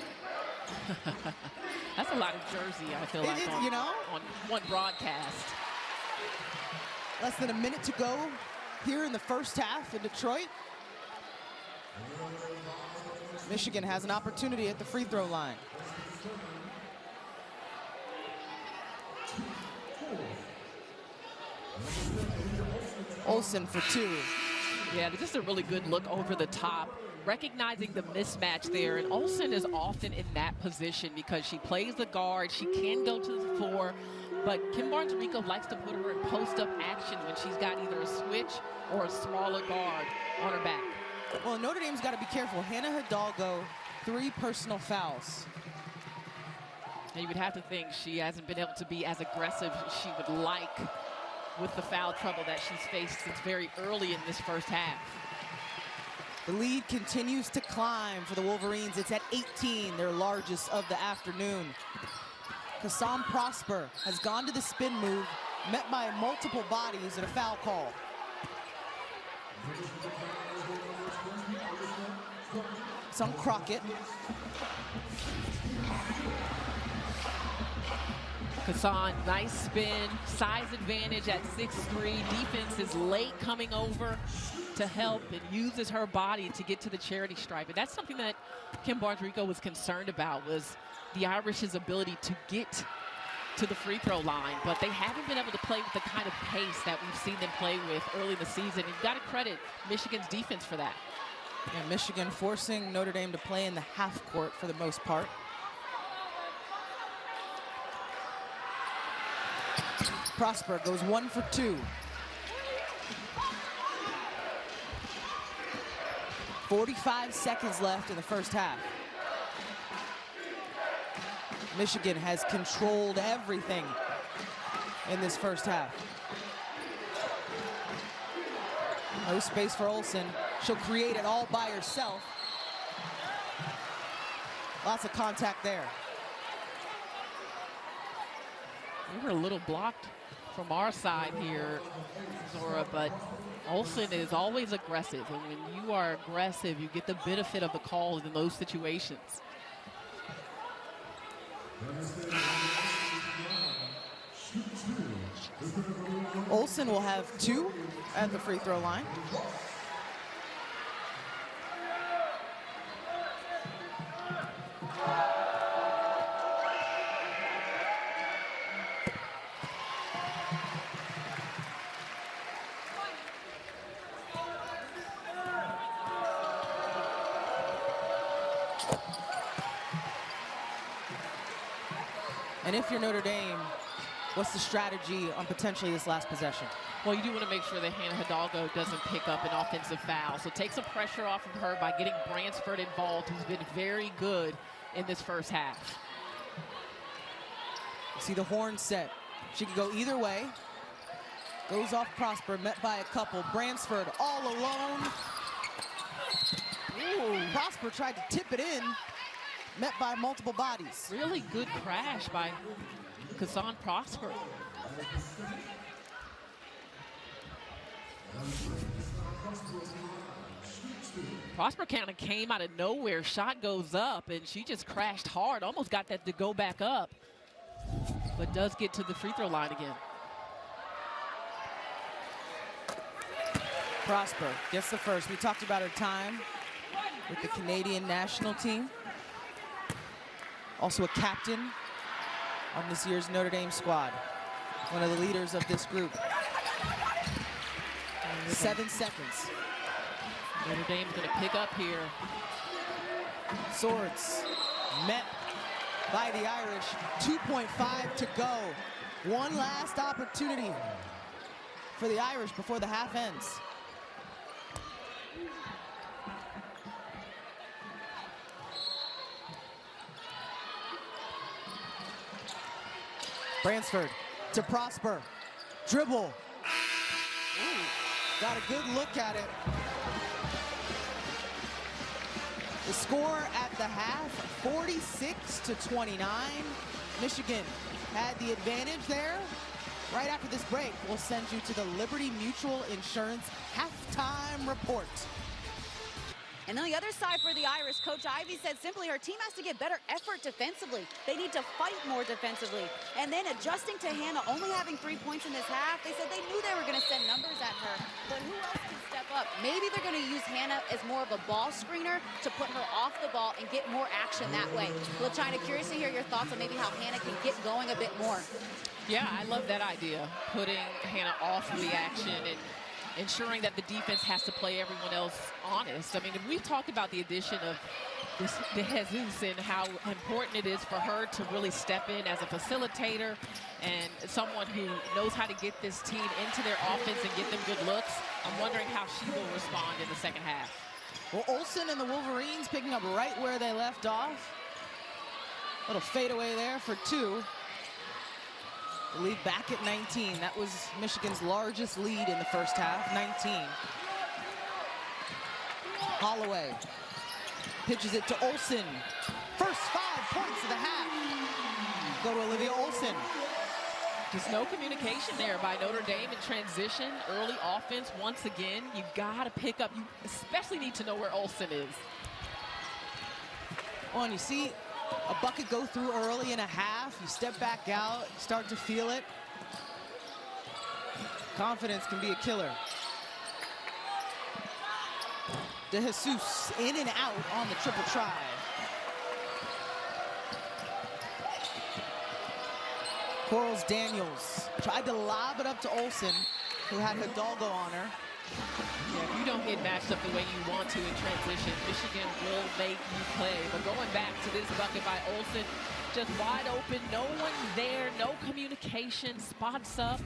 Speaker 1: That's a lot of jersey, I feel like, on,
Speaker 2: you know,
Speaker 1: on one broadcast.
Speaker 2: Less than a minute to go here in the first half in Detroit. Michigan has an opportunity at the free throw line. Olsen for two.
Speaker 1: Yeah, just a really good look over the top, recognizing the mismatch there. And Olsen is often in that position because she plays the guard. She can go to the floor, but Kim Barnes-Arico likes to put her in post-up action when she's got either a switch or a smaller guard on her back.
Speaker 2: Well, Notre Dame's got to be careful. Hannah Hidalgo, 3 personal fouls.
Speaker 1: And you would have to think she hasn't been able to be as aggressive as she would like with the foul trouble that she's faced since very early in this first half.
Speaker 2: The lead continues to climb for the Wolverines. It's at 18, their largest of the afternoon. Kassam Prosper has gone to the spin move, met by multiple bodies and a foul call. It's on Crockett.
Speaker 1: Kassan, nice spin, size advantage at 6'3". Defense is late coming over to help and uses her body to get to the charity stripe. And that's something that Kim Barnes-Arico was concerned about, was the Irish's ability to get to the free throw line. But they haven't been able to play with the kind of pace that we've seen them play with early in the season. You've got to credit Michigan's defense for that.
Speaker 2: And Michigan forcing Notre Dame to play in the half court for the most part. Prosper goes 1 for 2. 45 seconds left in the first half. Michigan has controlled everything in this first half. No space for Olsen. She'll create it all by herself. Lots of contact there.
Speaker 1: We were a little blocked from our side here, Zora, but Olsen is always aggressive. And when you are aggressive, you get the benefit of the calls in those situations.
Speaker 2: Olsen will have 2 at the free throw line. And if you're Notre Dame, what's the strategy on potentially this last possession?
Speaker 1: Well, you do want to make sure that Hannah Hidalgo doesn't pick up an offensive foul. So take some pressure off of her by getting Bransford involved, who's been very good in this first half.
Speaker 2: See the horn set. She could go either way. Goes off Prosper, met by a couple. Bransford all alone. Ooh. Prosper tried to tip it in, met by multiple bodies.
Speaker 1: Really good crash by Kazan Prosper. Prosper kind of came out of nowhere. Shot goes up, and she just crashed hard. Almost got that to go back up, but does get to the free throw line again.
Speaker 2: Prosper gets the first. We talked about her time with the Canadian national team. Also a captain on this year's Notre Dame squad. One of the leaders of this group. 7 seconds.
Speaker 1: Notre Dame's going to pick up here.
Speaker 2: Swords met by the Irish. 2.5 to go. One last opportunity for the Irish before the half ends. Bransford to Prosper. Dribble. Ooh, got a good look at it. The score at the half, 46-29. Michigan had the advantage there. Right after this break, we'll send you to the Liberty Mutual Insurance halftime report.
Speaker 3: And on the other side for the Irish, Coach Ivey said simply her team has to get better effort defensively. They need to fight more defensively. And then adjusting to Hannah only having 3 points in this half, they said they knew they were going to send numbers at her. But who else can step up? Maybe they're going to use Hannah as more of a ball screener to put her off the ball and get more action that way. LaChina, curious to hear your thoughts on maybe how Hannah can get going a bit more.
Speaker 1: Yeah, I love that idea, putting Hannah off of the action and ensuring that the defense has to play everyone else honest. I mean, we've talked about the addition of De Jesus and how important it is for her to really step in as a facilitator and someone who knows how to get this team into their offense and get them good looks. I'm wondering how she will respond in the second half.
Speaker 2: Well, Olsen and the Wolverines picking up right where they left off. Little fadeaway there for two. The lead back at 19. That was Michigan's largest lead in the first half, 19. Holloway pitches it to Olsen. First 5 points of the half go to Olivia Olsen.
Speaker 1: Just no communication there by Notre Dame in transition. Early offense once again. You got to pick up. You especially need to know where Olsen is.
Speaker 2: Oh, and you see a bucket go through early in a half. You step back out, start to feel it. Confidence can be a killer. De Jesus in and out on the triple try. Quarles Daniels tried to lob it up to Olsen, who had Hidalgo on her.
Speaker 1: Yeah, if you don't get matched up the way you want to in transition, Michigan will make you play. But going back to this bucket by Olsen, just wide open, no one there, no communication, spots up.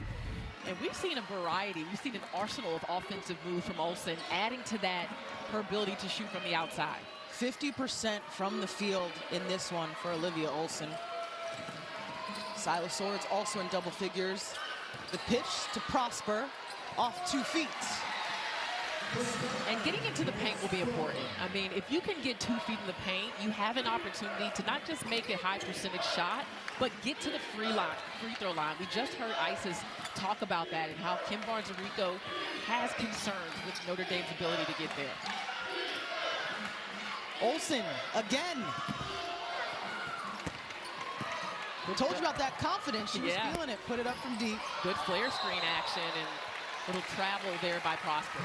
Speaker 1: And we've seen a variety. We've seen an arsenal of offensive moves from Olsen, adding to that her ability to shoot from the outside.
Speaker 2: 50% from the field in this one for Olivia Olsen. Silas Swords also in double figures. The pitch to Prosper off 2 feet.
Speaker 1: And getting into the paint will be important. I mean, if you can get 2 feet in the paint, you have an opportunity to not just make a high percentage shot, but get to the free throw line. We just heard Isis talk about that and how Kim Barnes-Arico has concerns with Notre Dame's ability to get there.
Speaker 2: Olsen again. We told you about that confidence. She was feeling it. Put it up from deep.
Speaker 1: Good flare screen action and little travel there by Prosper.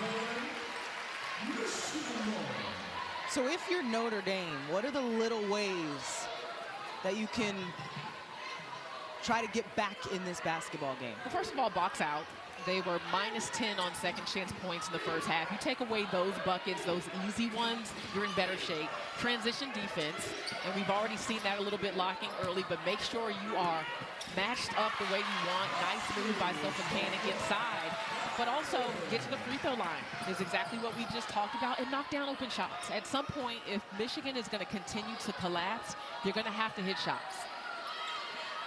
Speaker 2: So if you're Notre Dame, what are the little ways that you can try to get back in this basketball game?
Speaker 1: Well, first of all, box out. They were -10 on second chance points in the first half. You take away those buckets, those easy ones, you're in better shape. Transition defense, and we've already seen that a little bit locking early, but make sure you are matched up the way you want. Nice move by Sophisticated inside, but also get to the free throw line is exactly what we just talked about, and knock down open shots. At some point, if Michigan is going to continue to collapse, you're going to have to hit shots.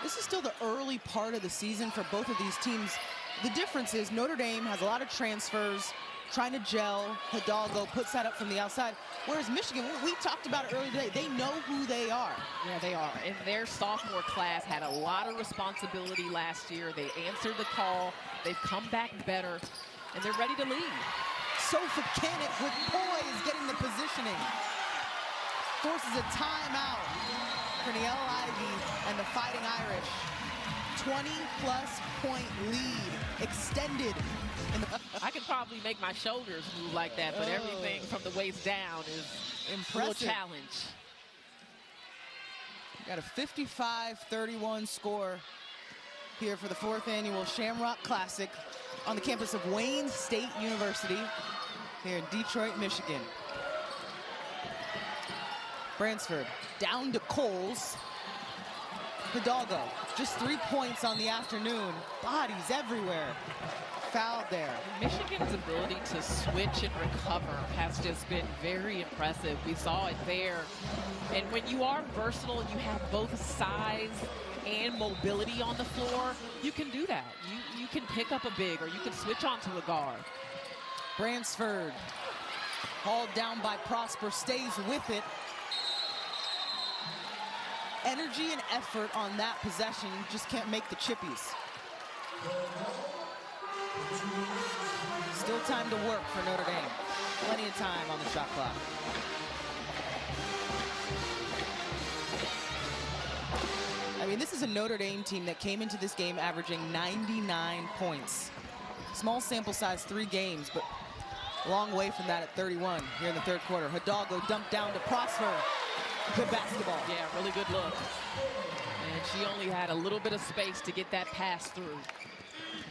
Speaker 2: This is still the early part of the season for both of these teams. The difference is Notre Dame has a lot of transfers, trying to gel. Hidalgo puts that up from the outside. Whereas Michigan, we talked about it earlier today, they know who they are.
Speaker 1: Yeah, they are. And their sophomore class had a lot of responsibility last year. They answered the call. They've come back better, and they're ready to lead.
Speaker 2: Sophisticated with poise, getting the positioning. Forces a timeout for Niele Ivey and the Fighting Irish. 20-plus point lead extended.
Speaker 1: I could probably make my shoulders move like that, but everything from the waist down is
Speaker 2: impressive.
Speaker 1: A little challenge.
Speaker 2: Got a 55-31 score here for the 4th annual Shamrock Classic on the campus of Wayne State University here in Detroit, Michigan. Bransford down to Coles. Hidalgo, just 3 points on the afternoon. Bodies everywhere. Fouled there.
Speaker 1: Michigan's ability to switch and recover has just been very impressive. We saw it there. And when you are versatile and you have both size and mobility on the floor, you can do that. You can pick up a big, or you can switch onto a guard.
Speaker 2: Bransford, hauled down by Prosper, stays with it. Energy and effort on that possession, just can't make the chippies. Still time to work for Notre Dame. Plenty of time on the shot clock. I mean, this is a Notre Dame team that came into this game averaging 99 points. Small sample size, 3 games, but a long way from that at 31 here in the 3rd quarter. Hidalgo dumped down to Prosper. Good basketball.
Speaker 1: Yeah, really good look. And she only had a little bit of space to get that pass through.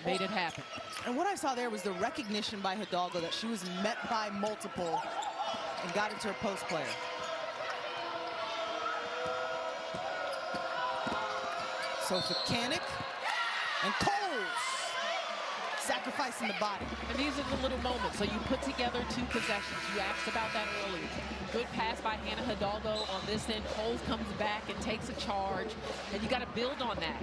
Speaker 1: Made it happen.
Speaker 2: And what I saw there was the recognition by Hidalgo that she was met by multiple and got into her post player. Sophisticated and Coles sacrificing the body.
Speaker 1: And these are the little moments. So you put together 2 possessions. You asked about that earlier. Good pass by Hannah Hidalgo on this end. Coles comes back and takes a charge, and you got to build on that.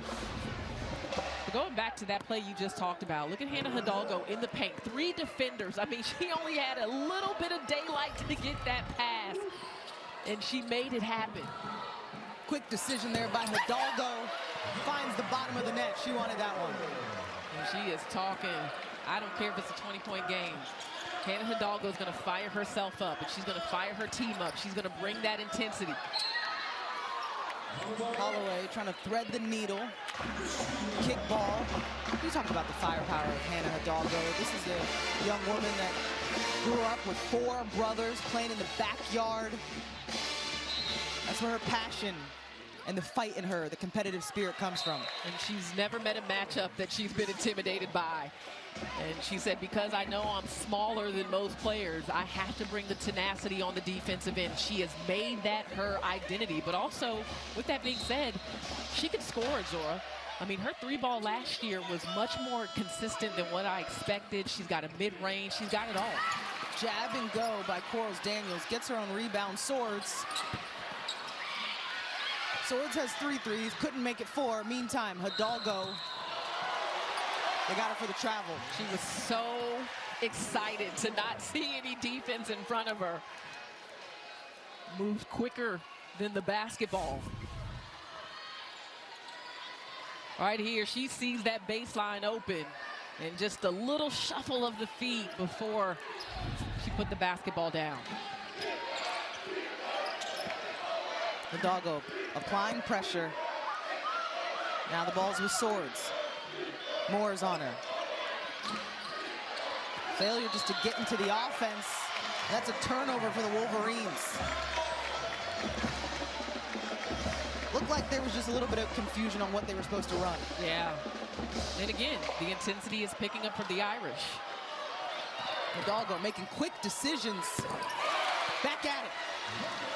Speaker 1: But going back to that play you just talked about, look at Hannah Hidalgo in the paint. 3 defenders. I mean, she only had a little bit of daylight to get that pass, and she made it happen.
Speaker 2: Quick decision there by Hidalgo. Finds the bottom of the net. She wanted that one.
Speaker 1: And she is talking. I don't care if it's a 20-point game. Hannah Hidalgo is going to fire herself up, and she's going to fire her team up. She's going to bring that intensity.
Speaker 2: Holloway trying to thread the needle. Kick ball. We talked about the firepower of Hannah Hidalgo. This is a young woman that grew up with 4 brothers playing in the backyard. That's where her passion and the fight in her, the competitive spirit, comes from.
Speaker 1: And she's never met a matchup that she's been intimidated by. And she said, because I know I'm smaller than most players, I have to bring the tenacity on the defensive end. She has made that her identity. But also, with that being said, she can score, Zora. I mean, her 3-ball last year was much more consistent than what I expected. She's got a mid-range. She's got it all.
Speaker 2: Jab and go by Quarles Daniels. Gets her on rebound. Swords. Swords has 3 threes. Couldn't make it 4. Meantime, Hidalgo. They got her for the travel.
Speaker 1: She was so excited to not see any defense in front of her. Moved quicker than the basketball. Right here, she sees that baseline open, and just a little shuffle of the feet before she put the basketball down.
Speaker 2: Hidalgo applying pressure. Now the ball's with Swords. Moore's on her. Failure just to get into the offense. That's a turnover for the Wolverines. Looked like there was just a little bit of confusion on what they were supposed to run.
Speaker 1: Yeah. And again, the intensity is picking up for the Irish.
Speaker 2: Hidalgo making quick decisions. Back at it.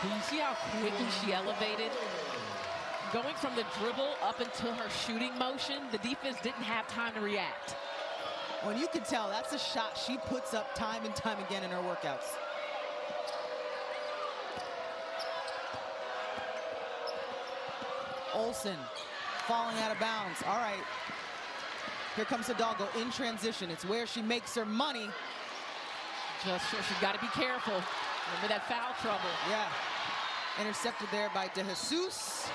Speaker 1: Do you see how quickly she elevated? Going from the dribble up into her shooting motion, the defense didn't have time to react.
Speaker 2: When you can tell, that's a shot she puts up time and time again in her workouts. Olsen falling out of bounds. All right. Here comes Hidalgo in transition. It's where she makes her money.
Speaker 1: Just sure she's got to be careful. Remember that foul trouble.
Speaker 2: Yeah. Intercepted there by DeJesus.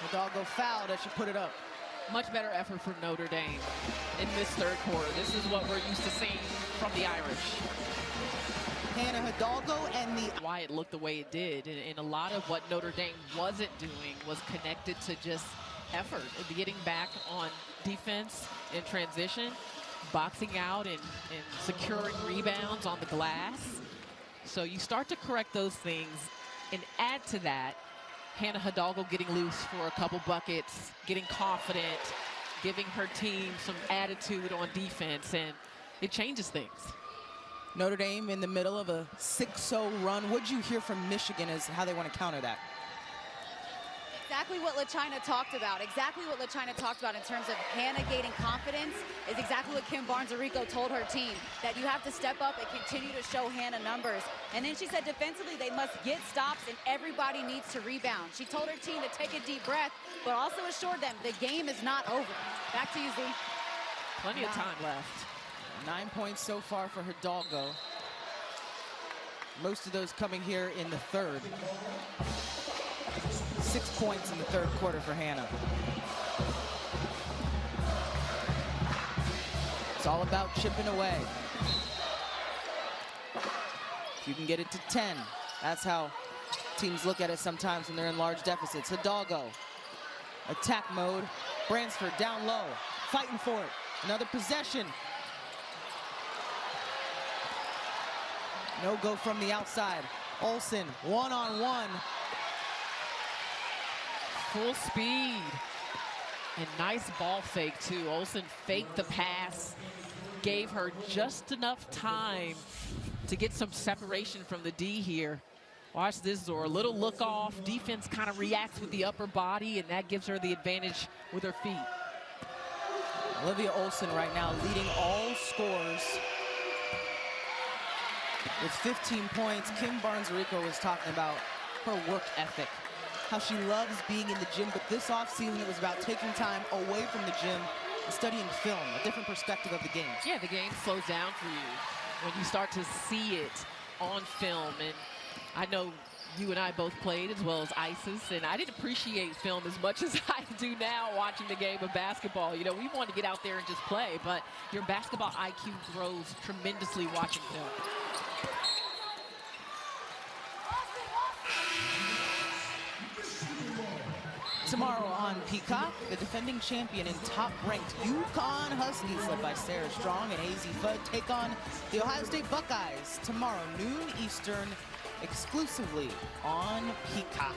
Speaker 2: Hidalgo fouled as she put it up.
Speaker 1: Much better effort from Notre Dame in this third quarter. This is what we're used to seeing from the Irish.
Speaker 2: Hannah Hidalgo and the...
Speaker 1: Why it looked the way it did. And a lot of what Notre Dame wasn't doing was connected to just effort. Getting back on defense in transition, boxing out and securing rebounds on the glass. So you start to correct those things and add to that Hannah Hidalgo getting loose for a couple buckets, getting confident, giving her team some attitude on defense, and it changes things.
Speaker 2: Notre Dame in the middle of a 6-0 run. What'd you hear from Michigan as how they want to counter that?
Speaker 3: Exactly what LaChina talked about. Exactly what LaChina talked about in terms of Hannah gaining confidence is exactly what Kim Barnes-Arico told her team, that you have to step up and continue to show Hannah numbers. And then she said defensively they must get stops and everybody needs to rebound. She told her team to take a deep breath, but also assured them the game is not over. Back to you, Z.
Speaker 1: Plenty of time left.
Speaker 2: 9 points so far for Hidalgo. Most of those coming here in the third. 6 points in the third quarter for Hannah. It's all about chipping away. If you can get it to 10, that's how teams look at it sometimes when they're in large deficits. Hidalgo, attack mode. Bransford down low, fighting for it. Another possession. No go from the outside. Olsen, one-on-one.
Speaker 1: Full speed. And nice ball fake, too. Olsen faked the pass, gave her just enough time to get some separation from the D here. Watch this, Zora. Little look off. Defense kind of reacts with the upper body, and that gives her the advantage with her feet.
Speaker 2: Olivia Olsen right now leading all scores with 15 points. Kim Barnes-Arico was talking about her work ethic, how she loves being in the gym, but this offseason it was about taking time away from the gym and studying film, a different perspective of the game.
Speaker 1: Yeah, the game slows down for you when you start to see it on film. And I know you and I both played as well as ISIS, and I didn't appreciate film as much as I do now watching the game of basketball. You know, we want to get out there and just play, but your basketball IQ grows tremendously watching film.
Speaker 2: Tomorrow on Peacock, the defending champion and top-ranked UConn Huskies, led by Sarah Strong and AZ Fudd, take on the Ohio State Buckeyes tomorrow, noon Eastern, exclusively on Peacock.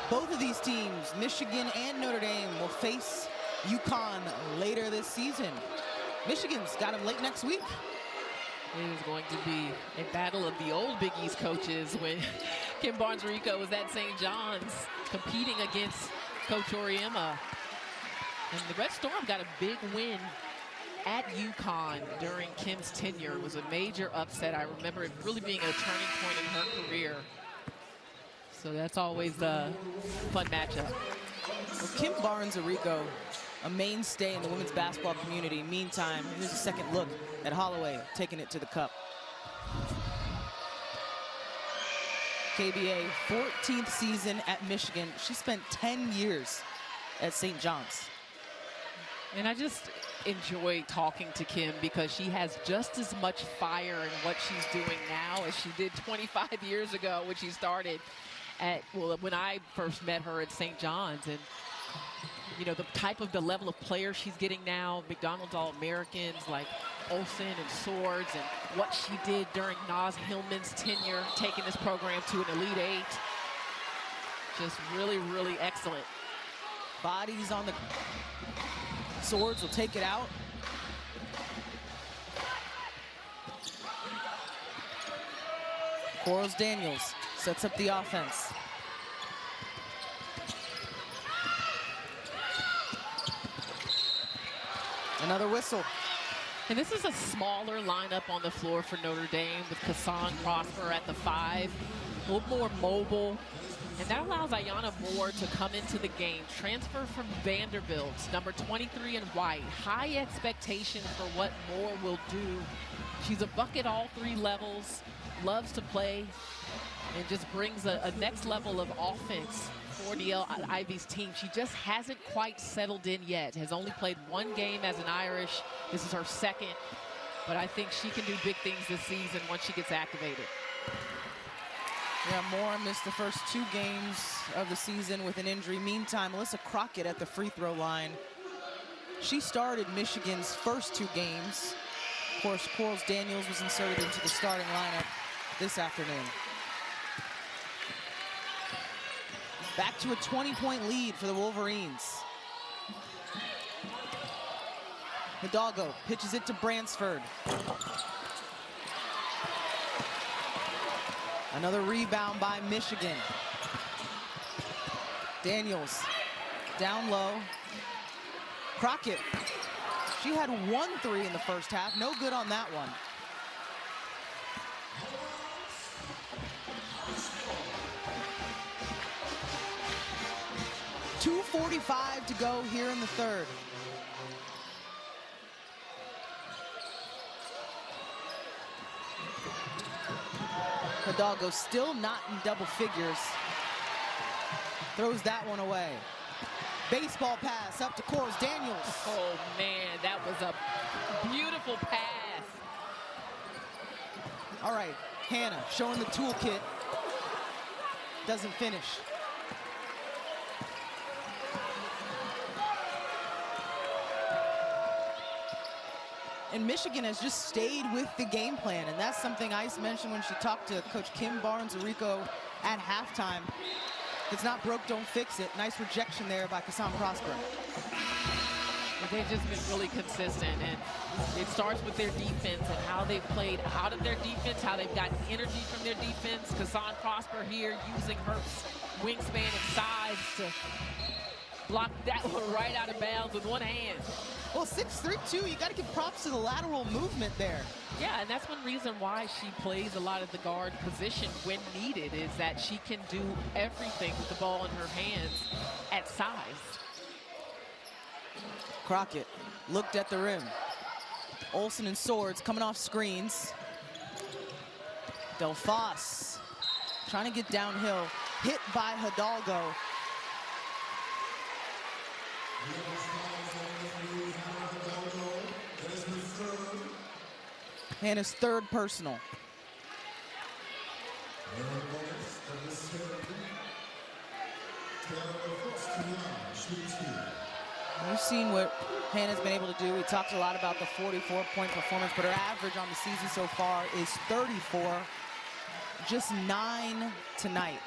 Speaker 2: Both of these teams, Michigan and Notre Dame, will face UConn later this season. Michigan's got them late next week.
Speaker 1: It is going to be a battle of the old Big East coaches when Kim Barnes-Arico was at St. John's competing against Coach Auriemma. And the Red Storm got a big win at UConn during Kim's tenure. It was a major upset. I remember it really being a turning point in her career. So that's always a fun matchup.
Speaker 2: Well, Kim Barnes-Arico, a mainstay in the women's basketball community. Meantime, here's a second look at Holloway taking it to the cup. KBA, 14th season at Michigan. She spent 10 years at St. John's.
Speaker 1: And I just enjoy talking to Kim because she has just as much fire in what she's doing now as she did 25 years ago when she started at, well, when I first met her at St. John's. And you know, the level of players she's getting now, McDonald's All-Americans, like Olsen and Swords and what she did during Naz Hillman's tenure, taking this program to an Elite Eight. Just really, really excellent.
Speaker 2: Bodies on the Swords will take it out. Quarles Daniels sets up the offense. Another whistle.
Speaker 1: And this is a smaller lineup on the floor for Notre Dame with Kassan Prosper at the 5, a little more mobile. And that allows Ayanna Moore to come into the game. Transfer from Vanderbilt, number 23 in white. High expectation for what Moore will do. She's a bucket all 3 levels, loves to play, and just brings a next level of offense for Niele Ivy's team. She just hasn't quite settled in yet. Has only played 1 game as an Irish. This is her 2nd. But I think she can do big things this season once she gets activated.
Speaker 2: Yeah, Moore missed the first 2 games of the season with an injury. Meantime, Alyssa Crockett at the free throw line. She started Michigan's first 2 games. Of course, Quarles Daniels was inserted into the starting lineup this afternoon. Back to a 20-point lead for the Wolverines. Hidalgo pitches it to Bransford. Another rebound by Michigan. Daniels down low. Crockett, she had 1 3 in the first half. No good on that one. .245 to go here in the 3rd. Hidalgo still not in double figures. Throws that one away. Baseball pass up to Quarles Daniels.
Speaker 1: Oh man, that was a beautiful pass.
Speaker 2: All right, Hannah showing the toolkit. Doesn't finish. And Michigan has just stayed with the game plan, and that's something Ice mentioned when she talked to Coach Kim Barnes-Arico at halftime. If it's not broke, don't fix it. Nice rejection there by Kassan Prosper.
Speaker 1: They've just been really consistent, and it starts with their defense and how they've played out of their defense, how they've gotten energy from their defense. Kassan Prosper here using her wingspan and size to block that one right out of bounds with 1 hand.
Speaker 2: Well, 6'3", too. You got to give props to the lateral movement there.
Speaker 1: Yeah, and that's one reason why she plays a lot of the guard position when needed, is that she can do everything with the ball in her hands at size.
Speaker 2: Crockett looked at the rim. Olsen and Swords coming off screens. Delphos trying to get downhill. Hit by Hidalgo. Hannah's 3rd personal. We've seen what Hannah's been able to do. We talked a lot about the 44-point performance, but her average on the season so far is 34. Just 9 tonight.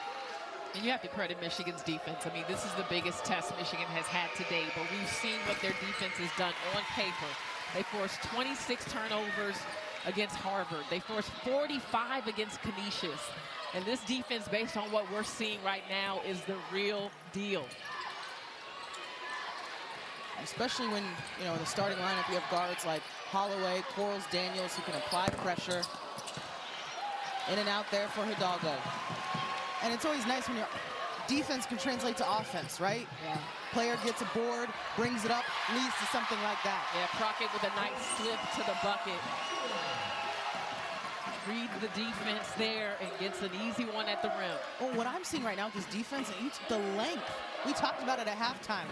Speaker 1: And you have to credit Michigan's defense. I mean, this is the biggest test Michigan has had to date, but we've seen what their defense has done on paper. They forced 26 turnovers against Harvard. They forced 45 against Canisius. And this defense, based on what we're seeing right now, is the real deal.
Speaker 2: Especially when, you know, in the starting lineup, you have guards like Holloway, Quarles Daniels, who can apply pressure. In and out there for Hidalgo. And it's always nice when your defense can translate to offense, right?
Speaker 1: Yeah.
Speaker 2: Player gets a board, brings it up, leads to something like that.
Speaker 1: Yeah, Crockett with a nice slip to the bucket. Reads the defense there and gets an easy one at the rim.
Speaker 2: Well, what I'm seeing right now with this defense, the length. We talked about it at halftime.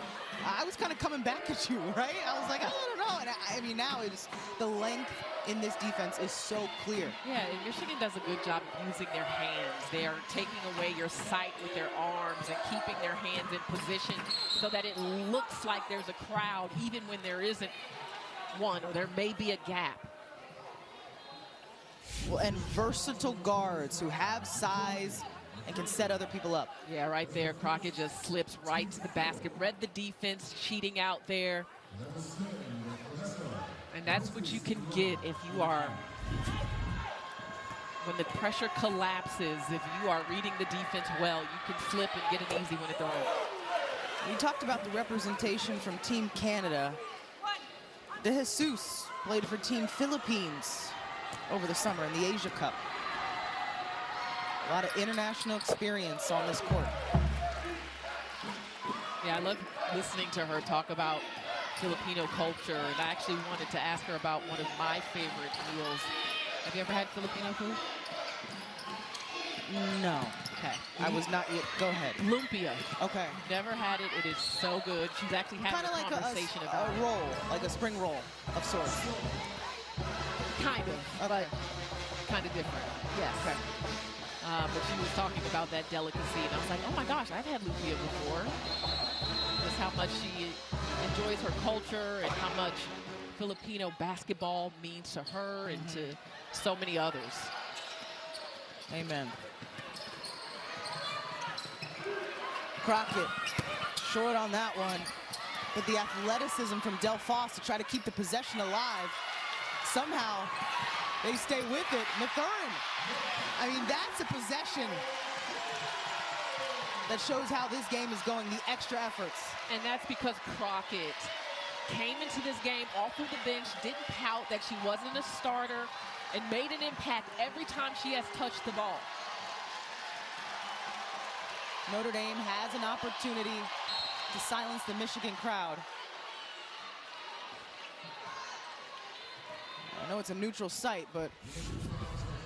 Speaker 2: I was kind of coming back at you, right? I was like, I don't know. And I mean, now it's the length in this defense is so clear.
Speaker 1: Yeah, and Michigan does a good job of using their hands. They are taking away your sight with their arms and keeping their hands in position so that it looks like there's a crowd even when there isn't one, or there may be a gap.
Speaker 2: and versatile guards who have size and can set other people up.
Speaker 1: Yeah, right there. Crockett just slips right to the basket. Read the defense, cheating out there. And that's what you can get if you are, when the pressure collapses, if you are reading the defense well, you can slip and get an easy one at the rim.
Speaker 2: We talked about the representation from Team Canada. De Jesus played for Team Philippines over the summer in the Asia Cup. A lot of international experience on this court.
Speaker 1: Yeah, I love listening to her talk about Filipino culture, and I actually wanted to ask her about one of my favorite meals. Have you ever had Filipino food?
Speaker 2: No.
Speaker 1: Okay.
Speaker 2: I was not yet. Go ahead.
Speaker 1: Lumpia.
Speaker 2: Okay.
Speaker 1: Never had it. It is so good. She's actually having
Speaker 2: Kind of like
Speaker 1: conversation about
Speaker 2: a roll, like a spring roll of sorts.
Speaker 1: Kind of,
Speaker 2: Okay.
Speaker 1: but kind of different. Yes.
Speaker 2: Okay.
Speaker 1: But she was talking about that delicacy, and I was like, oh my gosh, I've had lumpia before. Just how much she enjoys her culture and how much Filipino basketball means to her and to so many others.
Speaker 2: Amen. Crockett, short on that one. But the athleticism from Del Foss to try to keep the possession alive. Somehow, they stay with it. Mathurin. I mean, that's a possession that shows how this game is going, the extra efforts.
Speaker 1: And that's because Crockett came into this game off of the bench, didn't pout that she wasn't a starter, and made an impact every time she has touched the ball.
Speaker 2: Notre Dame has an opportunity to silence the Michigan crowd. I know it's a neutral site, but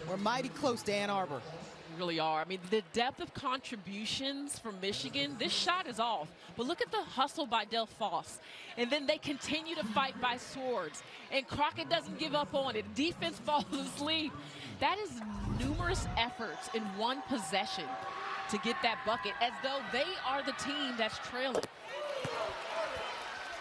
Speaker 2: we're mighty close to Ann Arbor.
Speaker 1: We really are. I mean, the depth of contributions from Michigan, this shot is off. But look at the hustle by Del Foss. And then they continue to fight by swords. And Crockett doesn't give up on it. Defense falls asleep. That is numerous efforts in one possession to get that bucket, as though they are the team that's trailing.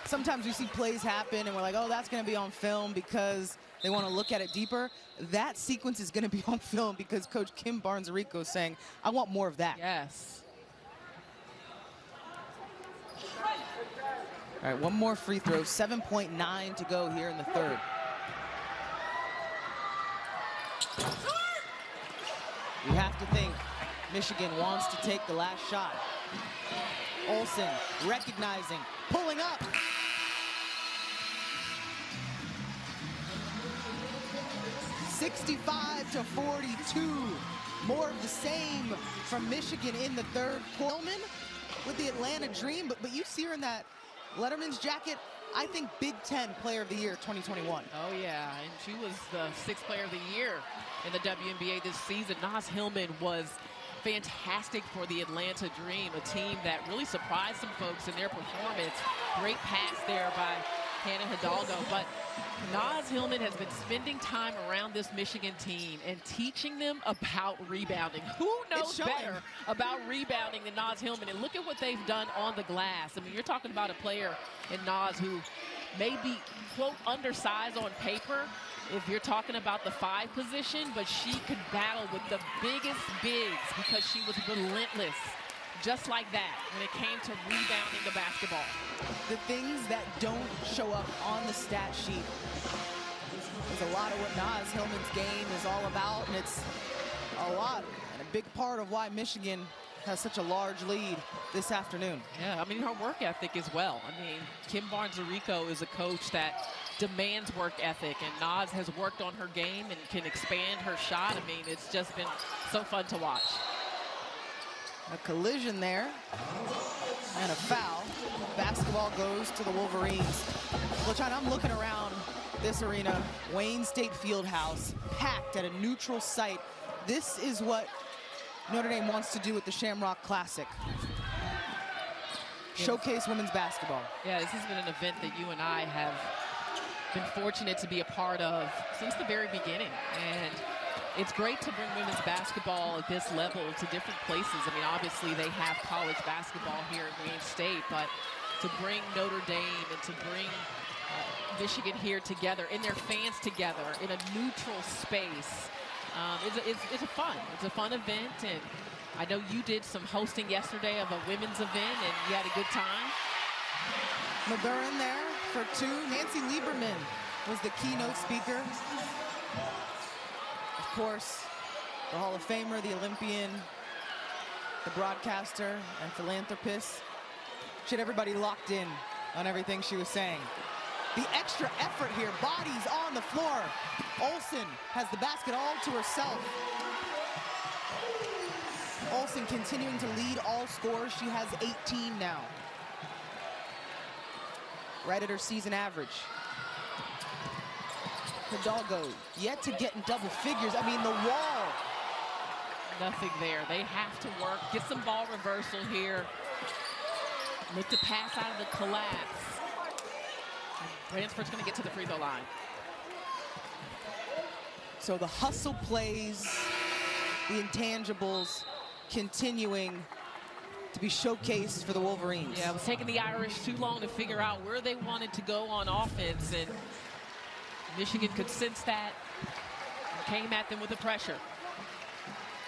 Speaker 2: Sometimes we see plays happen and we're like, oh, that's going to be on film because they want to look at it deeper. That sequence is going to be on film because Coach Kim Barnes-Arico is saying, I want more of that.
Speaker 1: Yes.
Speaker 2: All right, one more free throw, 7.9 to go here in the third. You have to think Michigan wants to take the last shot. Olsen recognizing, pulling up. (65-42). More of the same from Michigan in the third. Coleman with the Atlanta Dream, but you see her in that Letterman's jacket. I think Big Ten Player of the Year 2021.
Speaker 1: Oh, yeah, and she was the 6th Player of the Year in the WNBA this season. Naz Hillman was fantastic for the Atlanta Dream, a team that really surprised some folks in their performance. Great pass there by Hannah Hidalgo, but Naz Hillman has been spending time around this Michigan team and teaching them about rebounding. Who knows better about rebounding than Naz Hillman? And look at what they've done on the glass. I mean, you're talking about a player in Naz who may be, quote, undersized on paper if you're talking about the 5 position, but she could battle with the biggest bigs because she was relentless, just like that, when it came to rebounding the basketball.
Speaker 2: The things that don't show up on the stat sheet is a lot of what Naz Hillman's game is all about, and it's a lot and a big part of why Michigan has such a large lead this afternoon.
Speaker 1: Yeah, I mean, her work ethic as well. I mean, Kim Barnes-Arico is a coach that demands work ethic, and Naz has worked on her game and can expand her shot. I mean, it's just been so fun to watch.
Speaker 2: A collision there and a foul. Basketball goes to the Wolverines. Well, John, I'm looking around this arena, Wayne State Fieldhouse, packed at a neutral site. This is what Notre Dame wants to do with the Shamrock Classic. Showcase women's basketball.
Speaker 1: Yeah, this has been an event that you and I have been fortunate to be a part of since the very beginning. And it's great to bring women's basketball at this level to different places. I mean, obviously they have college basketball here at Wayne State, but to bring Notre Dame and to bring Michigan here together and their fans together in a neutral space It's a fun event, and I know you did some hosting yesterday of a women's event, and you had a good time.
Speaker 2: Mathurin there for 2. Nancy Lieberman was the keynote speaker. Of course, the Hall of Famer, the Olympian, the broadcaster, and philanthropist. She had everybody locked in on everything she was saying. The extra effort here, bodies on the floor. Olsen has the basket all to herself. Olsen continuing to lead all scorers. She has 18 now. Right at her season average. Hidalgo yet to get in double figures. I mean, the wall.
Speaker 1: Nothing there. They have to work, get some ball reversal here. Look to pass out of the collapse. Bransford's going to get to the free throw line.
Speaker 2: So the hustle plays, the intangibles continuing to be showcased for the Wolverines.
Speaker 1: Yeah, it was taking the Irish too long to figure out where they wanted to go on offense, and Michigan could sense that and came at them with the pressure.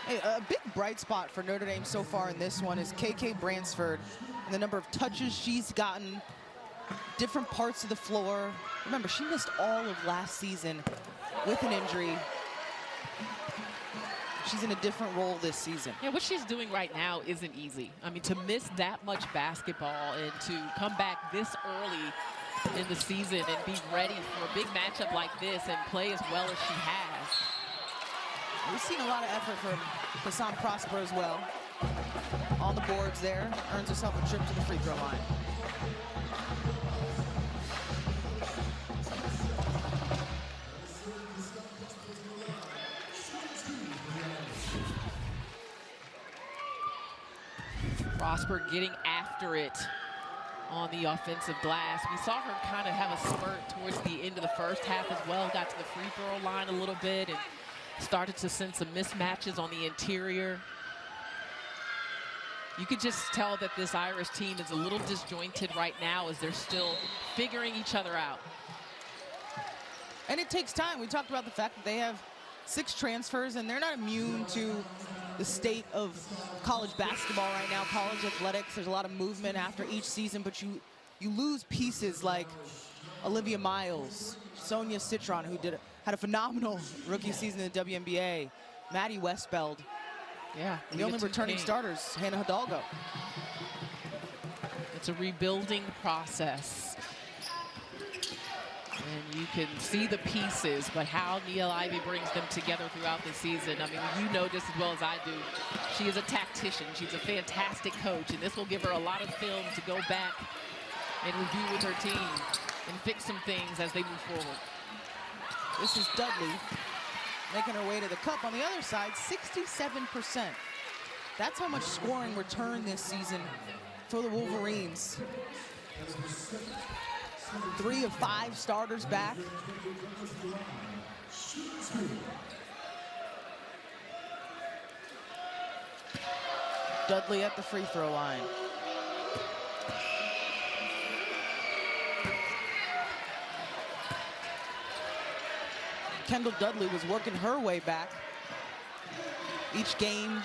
Speaker 2: Hey, a big bright spot for Notre Dame so far in this one is KK Bransford and the number of touches she's gotten, different parts of the floor. Remember, she missed all of last season with an injury. She's in a different role this season.
Speaker 1: Yeah, what she's doing right now isn't easy. I mean, to miss that much basketball and to come back this early in the season and be ready for a big matchup like this and play as well as she has.
Speaker 2: We've seen a lot of effort from Hassan Prosper as well. On the boards there, earns herself a trip to the free throw line.
Speaker 1: Prosper getting after it on the offensive glass. We saw her kind of have a spurt towards the end of the first half as well. Got to the free throw line a little bit and started to send some mismatches on the interior. You could just tell that this Irish team is a little disjointed right now as they're still figuring each other out.
Speaker 2: And it takes time. We talked about the fact that they have 6 transfers, and they're not immune to the state of college basketball right now, college athletics. There's a lot of movement after each season, but you lose pieces like Olivia Miles, Sonia Citron, who had a phenomenal rookie season in the WNBA, Maddie Westbeld.
Speaker 1: Yeah,
Speaker 2: the only returning starters, Hannah Hidalgo.
Speaker 1: It's a rebuilding process. And you can see the pieces, but how Neil Ivey brings them together throughout the season. I mean, you know just as well as I do, she is a tactician. She's a fantastic coach, and this will give her a lot of film to go back and review with her team and fix some things as they move forward.
Speaker 2: This is Dudley making her way to the cup. On the other side, 67%. That's how much scoring return this season for the Wolverines. 3 of 5 starters back. Dudley at the free throw line. Kendall Dudley was working her way back. Each game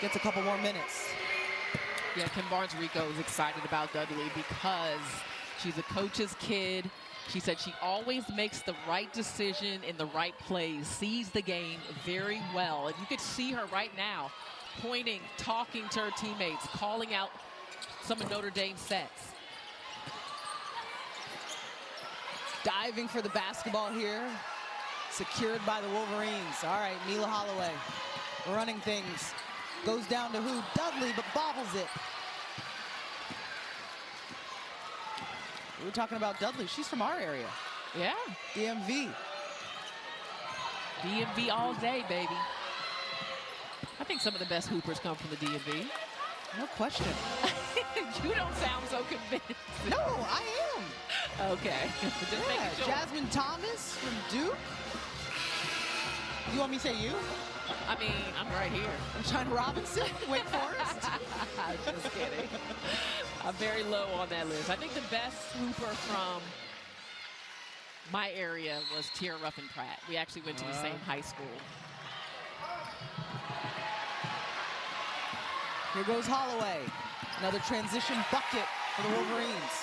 Speaker 2: gets a couple more minutes.
Speaker 1: Yeah, Kim Barnes-Rico is excited about Dudley because she's a coach's kid. She said she always makes the right decision in the right plays, sees the game very well. And you could see her right now pointing, talking to her teammates, calling out some of Notre Dame's sets.
Speaker 2: Diving for the basketball here. Secured by the Wolverines. All right, Mila Holloway running things. Goes down to who? Dudley, but bobbles it. We were talking about Dudley. She's from our area.
Speaker 1: Yeah.
Speaker 2: DMV.
Speaker 1: DMV all day, baby. I think some of the best hoopers come from the DMV.
Speaker 2: No question.
Speaker 1: You don't sound so convinced.
Speaker 2: No, I am.
Speaker 1: Okay. Just making sure.
Speaker 2: Jasmine Thomas from Duke. You want me to say you?
Speaker 1: I mean, I'm right here.
Speaker 2: China Robinson, Wake Forest.
Speaker 1: I'm just kidding. I'm very low on that list. I think the best hooper from my area was Tierra Ruffin Pratt. We actually went to the same high school.
Speaker 2: Here goes Holloway. Another transition bucket for the Wolverines.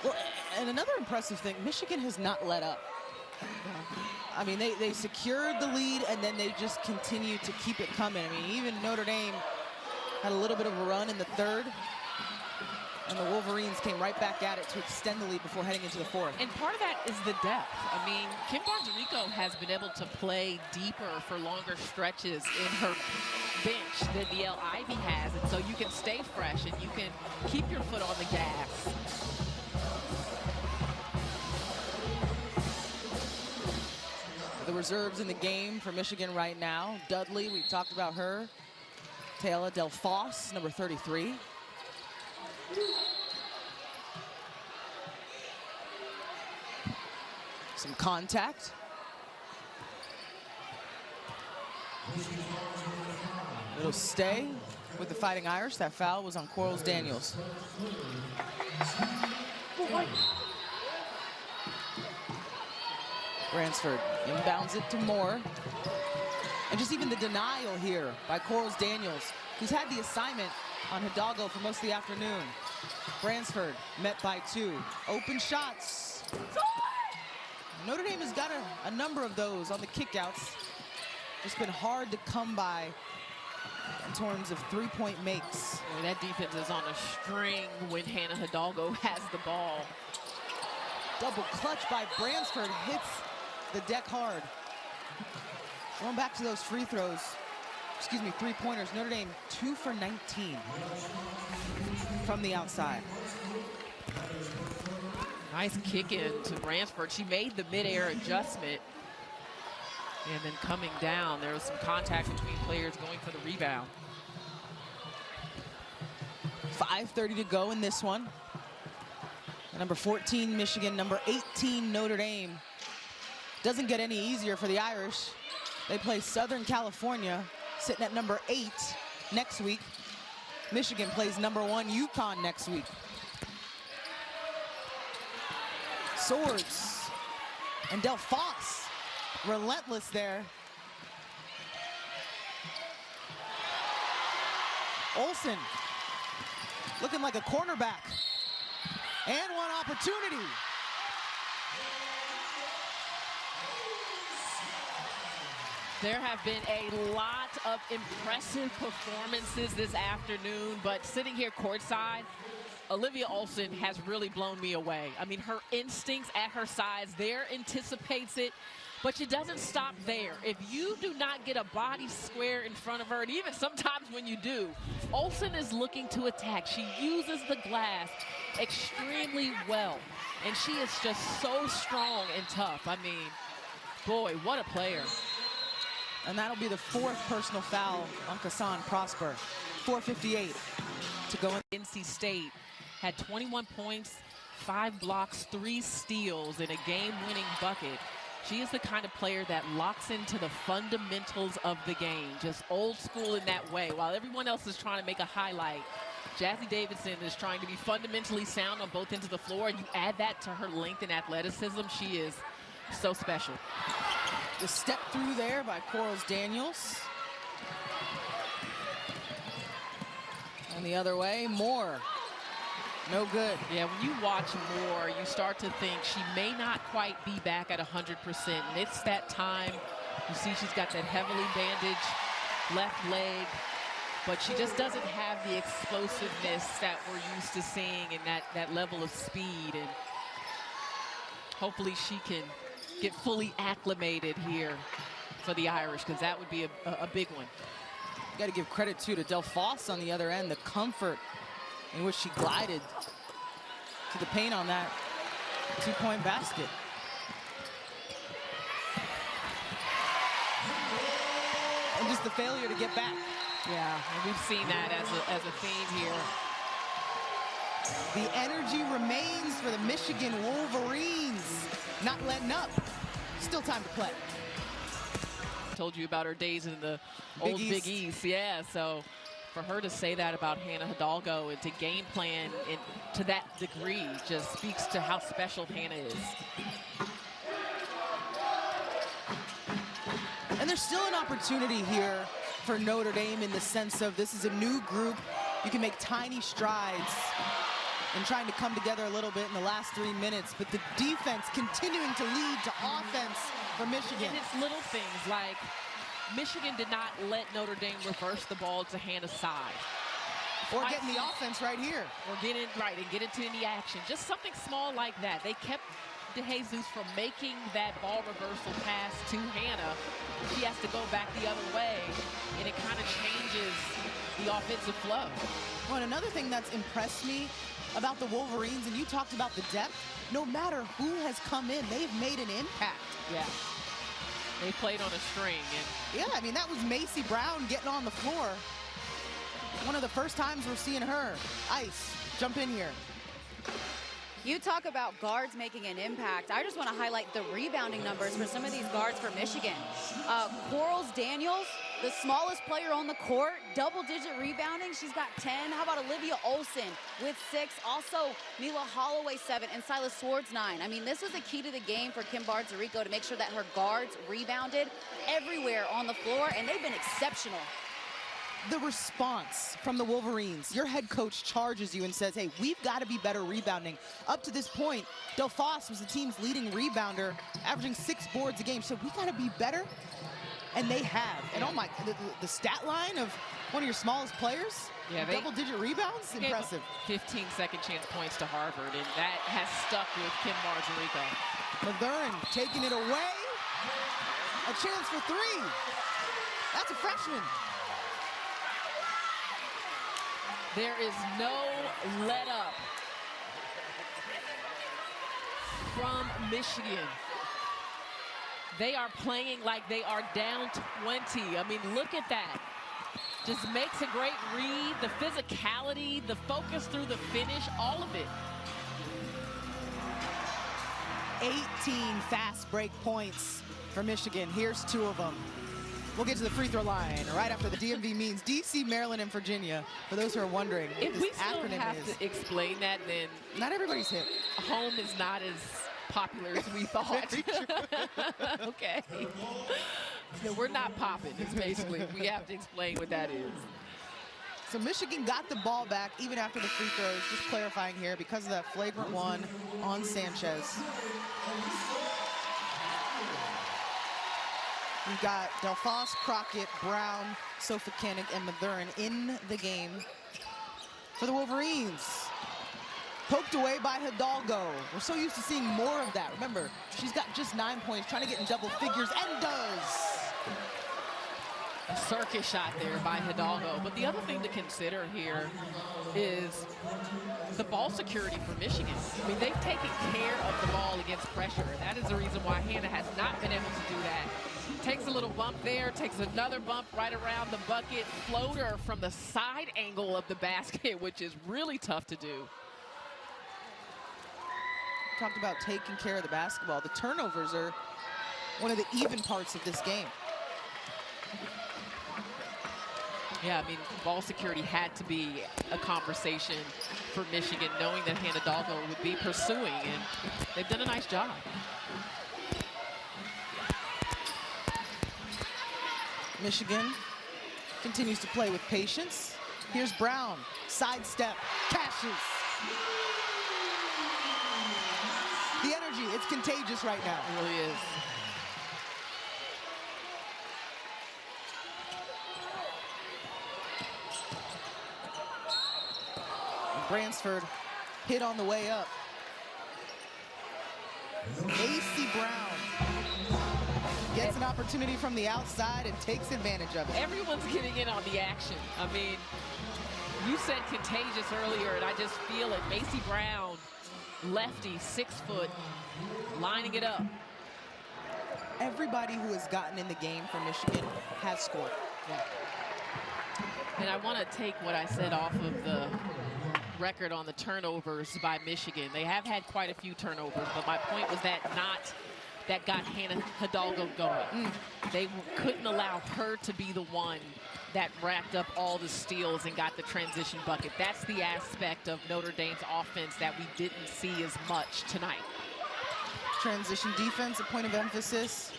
Speaker 2: Well, and another impressive thing, Michigan has not let up. I mean, they secured the lead, and then they just continue to keep it coming. I mean, even Notre Dame had a little bit of a run in the third, and the Wolverines came right back at it to extend the lead before heading into the fourth.
Speaker 1: And part of that is the depth. I mean, Kim Barnes-Rico has been able to play deeper for longer stretches in her bench than DL Ivy has, and so you can stay fresh and you can keep your foot on the gas.
Speaker 2: The reserves in the game for Michigan right now. Dudley, we've talked about her. Taylor Del Foss, number 33. Some contact. It'll stay with the Fighting Irish. That foul was on Quarles Daniels. Bransford inbounds it to Moore. And just even the denial here by Quarles Daniels, who's had the assignment on Hidalgo for most of the afternoon. Bransford met by 2. Open shots. Notre Dame has got a number of those on the kickouts. It's been hard to come by in terms of three-point makes.
Speaker 1: Boy, that defense is on a string when Hannah Hidalgo has the ball.
Speaker 2: Double clutch by Bransford hits the deck hard. Going back to those free throws, excuse me, three-pointers. Notre Dame 2 for 19 from the outside.
Speaker 1: Nice kick in to Bransford. She made the mid-air adjustment. And then coming down, there was some contact between players going for the rebound.
Speaker 2: 5:30 to go in this one. Number 14, Michigan. Number 18, Notre Dame. Doesn't get any easier for the Irish. They play Southern California, sitting at number 8 next week. Michigan plays number 1, UConn next week. Swords. And Del Foss, relentless there. Olsen, looking like a cornerback. And one opportunity.
Speaker 1: There have been a lot of impressive performances this afternoon, but sitting here courtside, Olivia Olsen has really blown me away. I mean, her instincts at her size there anticipates it, but she doesn't stop there. If you do not get a body square in front of her, and even sometimes when you do, Olsen is looking to attack. She uses the glass extremely well, and she is just so strong and tough. I mean, boy, what a player.
Speaker 2: And that'll be the 4th personal foul on Kassan Prosper. 4:58 to go in.
Speaker 1: NC State had 21 points, 5 blocks, 3 steals, and a game-winning bucket. She is the kind of player that locks into the fundamentals of the game, just old school in that way. While everyone else is trying to make a highlight, Jazzy Davidson is trying to be fundamentally sound on both ends of the floor, and you add that to her length and athleticism, she is so special.
Speaker 2: The step through there by Quarles Daniels. And the other way, Moore. No good.
Speaker 1: Yeah, when you watch Moore, you start to think she may not quite be back at 100%. And it's that time. You see she's got that heavily bandaged left leg, but she just doesn't have the explosiveness that we're used to seeing and that level of speed. And hopefully she can get fully acclimated here for the Irish, because that would be a big one.
Speaker 2: Got to give credit too to Del Foss on the other end, the comfort in which she glided to the paint on that 2-point basket. And just the failure to get back.
Speaker 1: Yeah, and we've seen that as a theme here.
Speaker 2: The energy remains for the Michigan Wolverines. Not letting up. Still time to play.
Speaker 1: Told you about her days in the old Big East. Yeah, so for her to say that about Hannah Hidalgo and to game plan to that degree just speaks to how special Hannah is.
Speaker 2: And there's still an opportunity here for Notre Dame in the sense of this is a new group. You can make tiny strides in trying to come together a little bit in the last 3 minutes, but the defense continuing to lead to offense for Michigan.
Speaker 1: And it's little things like Michigan did not let Notre Dame reverse the ball to Hannah's side.
Speaker 2: Or getting the offense right here.
Speaker 1: Or get in, right, and get into any action. Just something small like that. They kept DeJesus from making that ball reversal pass to Hannah. She has to go back the other way, and it kind of changes the offensive flow.
Speaker 2: Well, and another thing that's impressed me about the Wolverines, and you talked about the depth, no matter who has come in, they've made an impact.
Speaker 1: Yeah. They played on a string. And
Speaker 2: yeah, I mean, that was Macy Brown getting on the floor. One of the first times we're seeing her. Ice, jump in here.
Speaker 3: You talk about guards making an impact. I just want to highlight the rebounding numbers for some of these guards for Michigan. Quarles Daniels, the smallest player on the court, double-digit rebounding. She's got 10. How about Olivia Olson with 6? Also, Mila Holloway, 7, and Silas Swords, 9. I mean, this was a key to the game for Kim Barnes-Arico to make sure that her guards rebounded everywhere on the floor, and they've been exceptional.
Speaker 2: The response from the Wolverines, your head coach charges you and says, hey, we've got to be better rebounding. Up to this point, Del Foss was the team's leading rebounder, averaging 6 boards a game. So we got to be better, and they have. And oh my, the stat line of one of your smallest players, double-digit rebounds, impressive.
Speaker 1: 15-second chance points to Harvard, and that has stuck with Kim Barnes-Arico.
Speaker 2: Mathurin taking it away. A chance for 3. That's a freshman.
Speaker 1: There is no let up from Michigan. They are playing like they are down 20. I mean, look at that. Just makes a great read. The physicality, the focus through the finish, all of it.
Speaker 2: 18 fast break points for Michigan. Here's 2 of them. We'll get to the free throw line right after the DMV means DC, Maryland, and Virginia. For those who are wondering what
Speaker 1: if
Speaker 2: this
Speaker 1: we still
Speaker 2: acronym
Speaker 1: have
Speaker 2: is.
Speaker 1: to explain that, then
Speaker 2: Not everybody's hip.
Speaker 1: home is not as popular as we thought. Okay. No, we're not popping. It's basically, we have to explain what that is.
Speaker 2: So Michigan got the ball back even after the free throws. Just clarifying here because of that flagrant one on Sanchez. We've got Del Foss, Crockett, Brown, Sofacanic, and Mathurin in the game for the Wolverines. Poked away by Hidalgo. We're so used to seeing more of that. Remember, she's got just 9 points, trying to get in double figures, and does.
Speaker 1: A circus shot there by Hidalgo. But the other thing to consider here is the ball security for Michigan. I mean, they've taken care of the ball against pressure. That is the reason why Hannah has not been able to do that. Takes a little bump there, takes another bump right around the bucket. Floater from the side angle of the basket, which is really tough to do.
Speaker 2: Talked about taking care of the basketball. The turnovers are one of the even parts of this game.
Speaker 1: Yeah, I mean, ball security had to be a conversation for Michigan, knowing that Hannah Hidalgo would be pursuing, and they've done a nice job.
Speaker 2: Michigan continues to play with patience. Here's Brown, sidestep, cashes. The energy, it's contagious right now.
Speaker 1: It really is.
Speaker 2: Bransford hit on the way up. AC Brown gets an opportunity from the outside and takes advantage of it.
Speaker 1: Everyone's getting in on the action. I mean, you said contagious earlier, and I just feel it. Macy Brown, lefty, 6 foot, lining it up.
Speaker 2: Everybody who has gotten in the game for Michigan has scored.
Speaker 1: Yeah. And I want to take what I said off of the record on the turnovers by Michigan. They have had quite a few turnovers, but my point was that that got Hannah Hidalgo going. They couldn't allow her to be the one that racked up all the steals and got the transition bucket. That's the aspect of Notre Dame's offense that we didn't see as much tonight.
Speaker 2: Transition defense, a point of emphasis.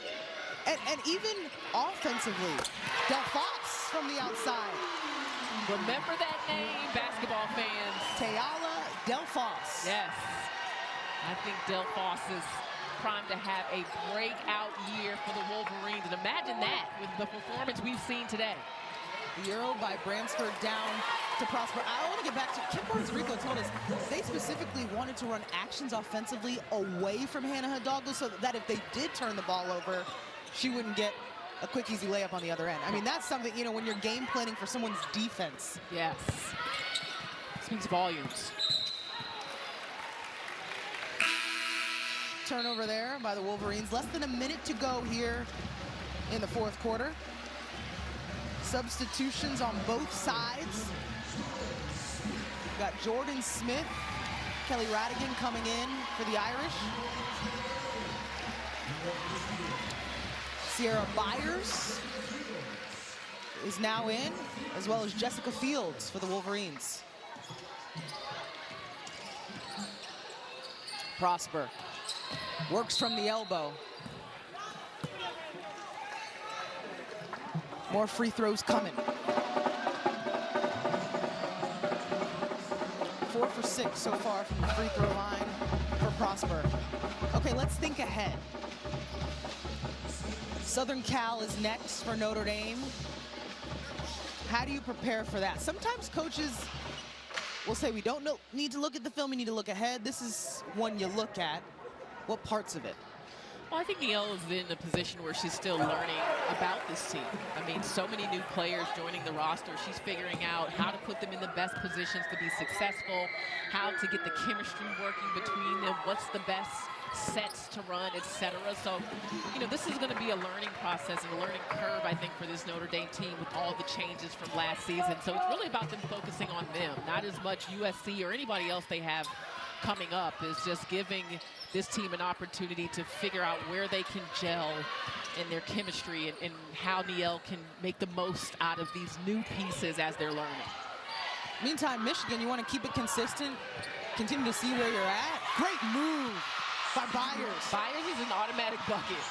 Speaker 2: And even offensively, Del Fox from the outside.
Speaker 1: Remember that name, basketball fans.
Speaker 2: Tayala Del Fox.
Speaker 1: Yes. I think Del Fox is primed to have a breakout year for the Wolverines. And imagine that with the performance we've seen today.
Speaker 2: The Euro by Bransford down to Prosper. I want to get back to Kim Barnes-Rico told us they specifically wanted to run actions offensively away from Hannah Hidalgo so that if they did turn the ball over, she wouldn't get a quick, easy layup on the other end. I mean, that's something, you know, when you're game planning for someone's defense.
Speaker 1: Yes. Speaks volumes.
Speaker 2: Turnover there by the Wolverines. Less than a minute to go here in the fourth quarter. Substitutions on both sides. We've got Jordan Smith, Kelly Radigan coming in for the Irish. Sierra Byers is now in, as well as Jessica Fields for the Wolverines. Prosper works from the elbow. More free throws coming. 4 for 6 so far from the free throw line for Prosper. Okay, let's think ahead. Southern Cal is next for Notre Dame. How do you prepare for that? Sometimes coaches will say we don't need to look at the film, we need to look ahead. This is one you look at. What parts of it?
Speaker 1: Well, I think Niele is in a position where she's still learning about this team. I mean, so many new players joining the roster. She's figuring out how to put them in the best positions to be successful, how to get the chemistry working between them, what's the best sets to run, etc. So, you know, this is going to be a learning process and a learning curve, I think, for this Notre Dame team with all the changes from last season. So it's really about them focusing on them, not as much USC or anybody else they have coming up. Is just giving this team an opportunity to figure out where they can gel in their chemistry and how Niele can make the most out of these new pieces as they're learning.
Speaker 2: Meantime, Michigan, you want to keep it consistent, continue to see where you're at. Great move by Byers.
Speaker 1: Byers is an automatic bucket.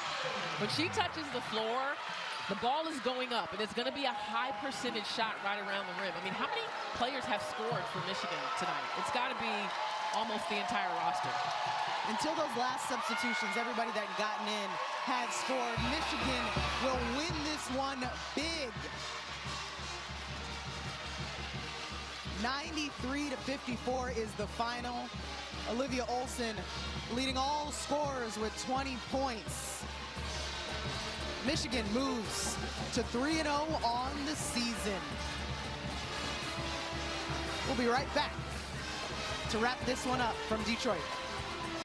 Speaker 1: When she touches the floor, the ball is going up, and it's going to be a high percentage shot right around the rim. I mean, how many players have scored for Michigan tonight? It's got to be almost the entire roster.
Speaker 2: Until those last substitutions, everybody that gotten in had scored. Michigan will win this one big. 93-54 is the final. Olivia Olson leading all scorers with 20 points. Michigan moves to 3-0 on the season. We'll be right back to wrap this one up from Detroit.